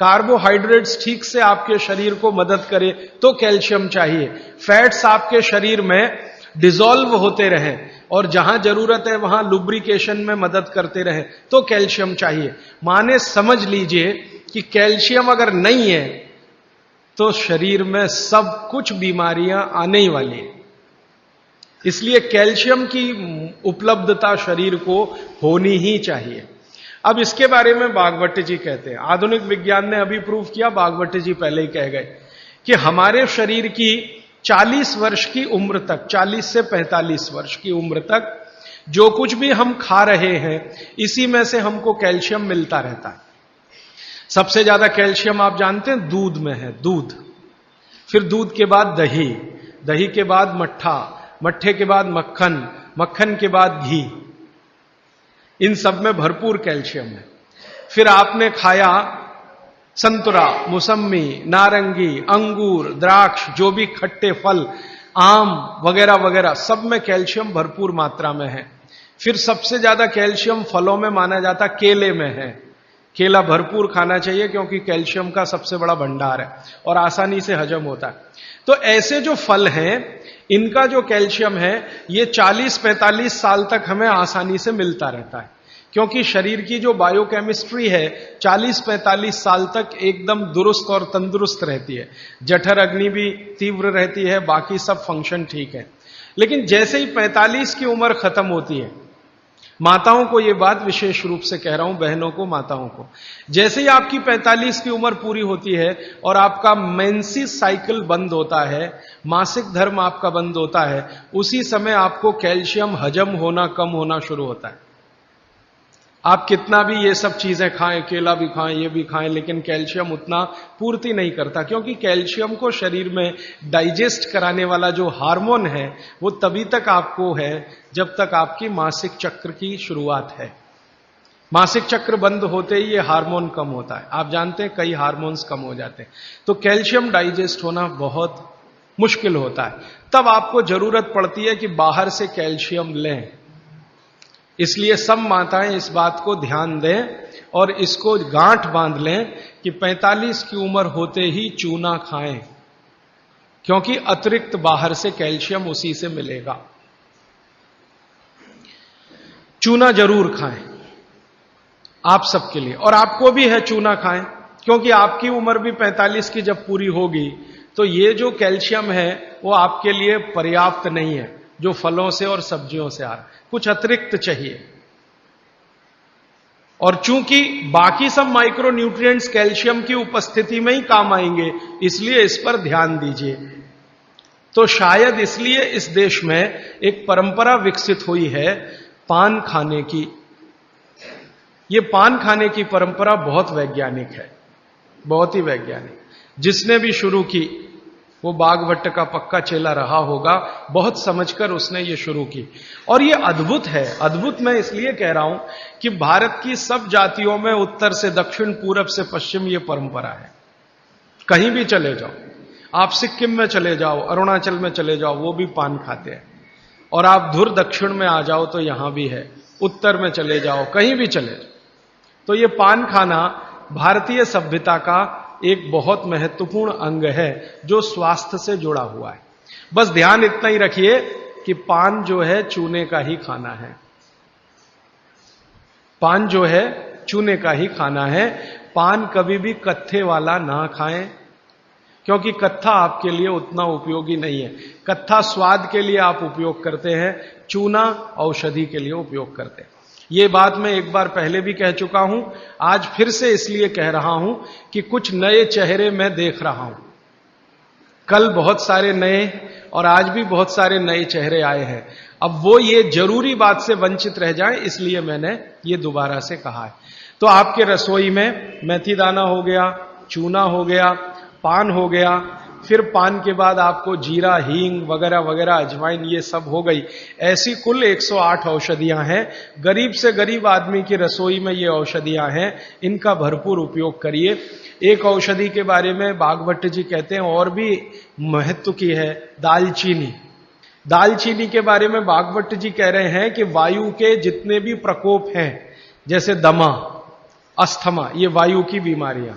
कार्बोहाइड्रेट्स ठीक से आपके शरीर को मदद करे तो कैल्शियम चाहिए, फैट्स आपके शरीर में डिसॉल्व होते रहें और जहां जरूरत है वहां लुब्रिकेशन में मदद करते रहें तो कैल्शियम चाहिए। माने समझ लीजिए कि कैल्शियम अगर नहीं है तो शरीर में सब कुछ बीमारियां आने ही वाली है। इसलिए कैल्शियम की उपलब्धता शरीर को होनी ही चाहिए। अब इसके बारे में बागवट जी कहते हैं, आधुनिक विज्ञान ने अभी प्रूव किया, बागवट जी पहले ही कह गए कि हमारे शरीर की 40 वर्ष की उम्र तक, 40 से 45 वर्ष की उम्र तक जो कुछ भी हम खा रहे हैं इसी में से हमको कैल्शियम मिलता रहता है। सबसे ज्यादा कैल्शियम आप जानते हैं दूध में है, दूध, फिर दूध के बाद दही, दही के बाद मट्ठा, मट्ठे के बाद मक्खन, मक्खन के बाद घी, इन सब में भरपूर कैल्शियम है। फिर आपने खाया संतरा, मौसम्मी, नारंगी, अंगूर, द्राक्ष, जो भी खट्टे फल, आम वगैरह वगैरह, सब में कैल्शियम भरपूर मात्रा में है। फिर सबसे ज्यादा कैल्शियम फलों में माना जाता केले में है। केला भरपूर खाना चाहिए क्योंकि कैल्शियम का सबसे बड़ा भंडार है और आसानी से हजम होता है। तो ऐसे जो फल हैं इनका जो कैल्शियम है ये 40-45 साल तक हमें आसानी से मिलता रहता है, क्योंकि शरीर की जो बायोकेमिस्ट्री है 40-45 साल तक एकदम दुरुस्त और तंदुरुस्त रहती है, जठर अग्नि भी तीव्र रहती है, बाकी सब फंक्शन ठीक है। लेकिन जैसे ही 45 की उम्र खत्म होती है, माताओं को यह बात विशेष रूप से कह रहा हूं, बहनों को, माताओं को, जैसे ही आपकी 45 की उम्र पूरी होती है और आपका मेंसेस साइकिल बंद होता है, मासिक धर्म आपका बंद होता है, उसी समय आपको कैल्शियम हजम होना कम होना शुरू होता है। आप कितना भी ये सब चीजें खाएं, केला भी खाएं, ये भी खाएं, लेकिन कैल्शियम उतना पूर्ति नहीं करता, क्योंकि कैल्शियम को शरीर में डाइजेस्ट कराने वाला जो हार्मोन है वो तभी तक आपको है जब तक आपकी मासिक चक्र की शुरुआत है। मासिक चक्र बंद होते ही ये हार्मोन कम होता है। आप जानते हैं कई हार्मोन्स कम हो जाते हैं, तो कैल्शियम डाइजेस्ट होना बहुत मुश्किल होता है। तब आपको जरूरत पड़ती है कि बाहर से कैल्शियम लें। इसलिए सब माताएं इस बात को ध्यान दें और इसको गांठ बांध लें कि 45 की उम्र होते ही चूना खाएं, क्योंकि अतिरिक्त बाहर से कैल्शियम उसी से मिलेगा। चूना जरूर खाएं आप सबके लिए, और आपको भी है चूना खाएं, क्योंकि आपकी उम्र भी 45 की जब पूरी होगी तो ये जो कैल्शियम है वो आपके लिए पर्याप्त नहीं है जो फलों से और सब्जियों से आ रहा है, कुछ अतिरिक्त चाहिए। और चूंकि बाकी सब माइक्रो न्यूट्रिएंट्स कैल्शियम की उपस्थिति में ही काम आएंगे, इसलिए इस पर ध्यान दीजिए। तो शायद इसलिए इस देश में एक परंपरा विकसित हुई है पान खाने की। ये पान खाने की परंपरा बहुत वैज्ञानिक है, बहुत ही वैज्ञानिक। जिसने भी शुरू की वो बागवट का पक्का चेला रहा होगा, बहुत समझकर उसने ये शुरू की। और ये अद्भुत है। अद्भुत मैं इसलिए कह रहा हूं कि भारत की सब जातियों में उत्तर से दक्षिण, पूरब से पश्चिम ये परंपरा है। कहीं भी चले जाओ, आप सिक्किम में चले जाओ, अरुणाचल में चले जाओ, वो भी पान खाते हैं। और आप धुर दक्षिण में आ जाओ तो यहां भी है, उत्तर में चले जाओ, कहीं भी चले जाओ। तो ये पान खाना भारतीय सभ्यता का एक बहुत महत्वपूर्ण अंग है जो स्वास्थ्य से जुड़ा हुआ है। बस ध्यान इतना ही रखिए कि पान जो है चूने का ही खाना है, पान जो है चूने का ही खाना है। पान कभी भी कत्थे वाला ना खाएं, क्योंकि कत्था आपके लिए उतना उपयोगी नहीं है। कत्था स्वाद के लिए आप उपयोग करते हैं, चूना औषधि के लिए उपयोग करते हैं। ये बात मैं एक बार पहले भी कह चुका हूं, आज फिर से इसलिए कह रहा हूं कि कुछ नए चेहरे मैं देख रहा हूं। कल बहुत सारे नए और आज भी बहुत सारे नए चेहरे आए हैं। अब वो ये जरूरी बात से वंचित रह जाए, इसलिए मैंने ये दोबारा से कहा है। तो आपके रसोई में मेथी दाना हो गया, चूना हो गया, पान हो गया, फिर पान के बाद आपको जीरा, हींग वगैरह वगैरह, अजवाइन, ये सब हो गई। ऐसी कुल 108 औषधियां हैं। गरीब से गरीब आदमी की रसोई में ये औषधियां हैं, इनका भरपूर उपयोग करिए। एक औषधि के बारे में भागवत जी कहते हैं और भी महत्व की है, दालचीनी। दालचीनी के बारे में भागवत जी कह रहे हैं कि वायु के जितने भी प्रकोप हैं, जैसे दमा, अस्थमा, ये वायु की बीमारियां,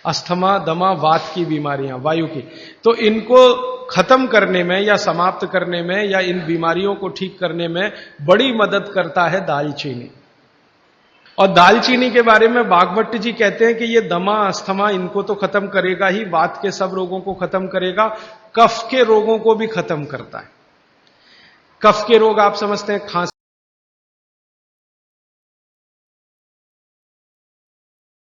अस्थमा, दमा, वात की बीमारियां वायु की, तो इनको खत्म करने में या समाप्त करने में या इन बीमारियों को ठीक करने में बड़ी मदद करता है दालचीनी। और दालचीनी के बारे में भागवत जी कहते हैं कि ये दमा, अस्थमा, इनको तो खत्म करेगा ही, वात के सब रोगों को खत्म करेगा, कफ के रोगों को भी खत्म करता है। कफ के रोग आप समझते हैं, खांसी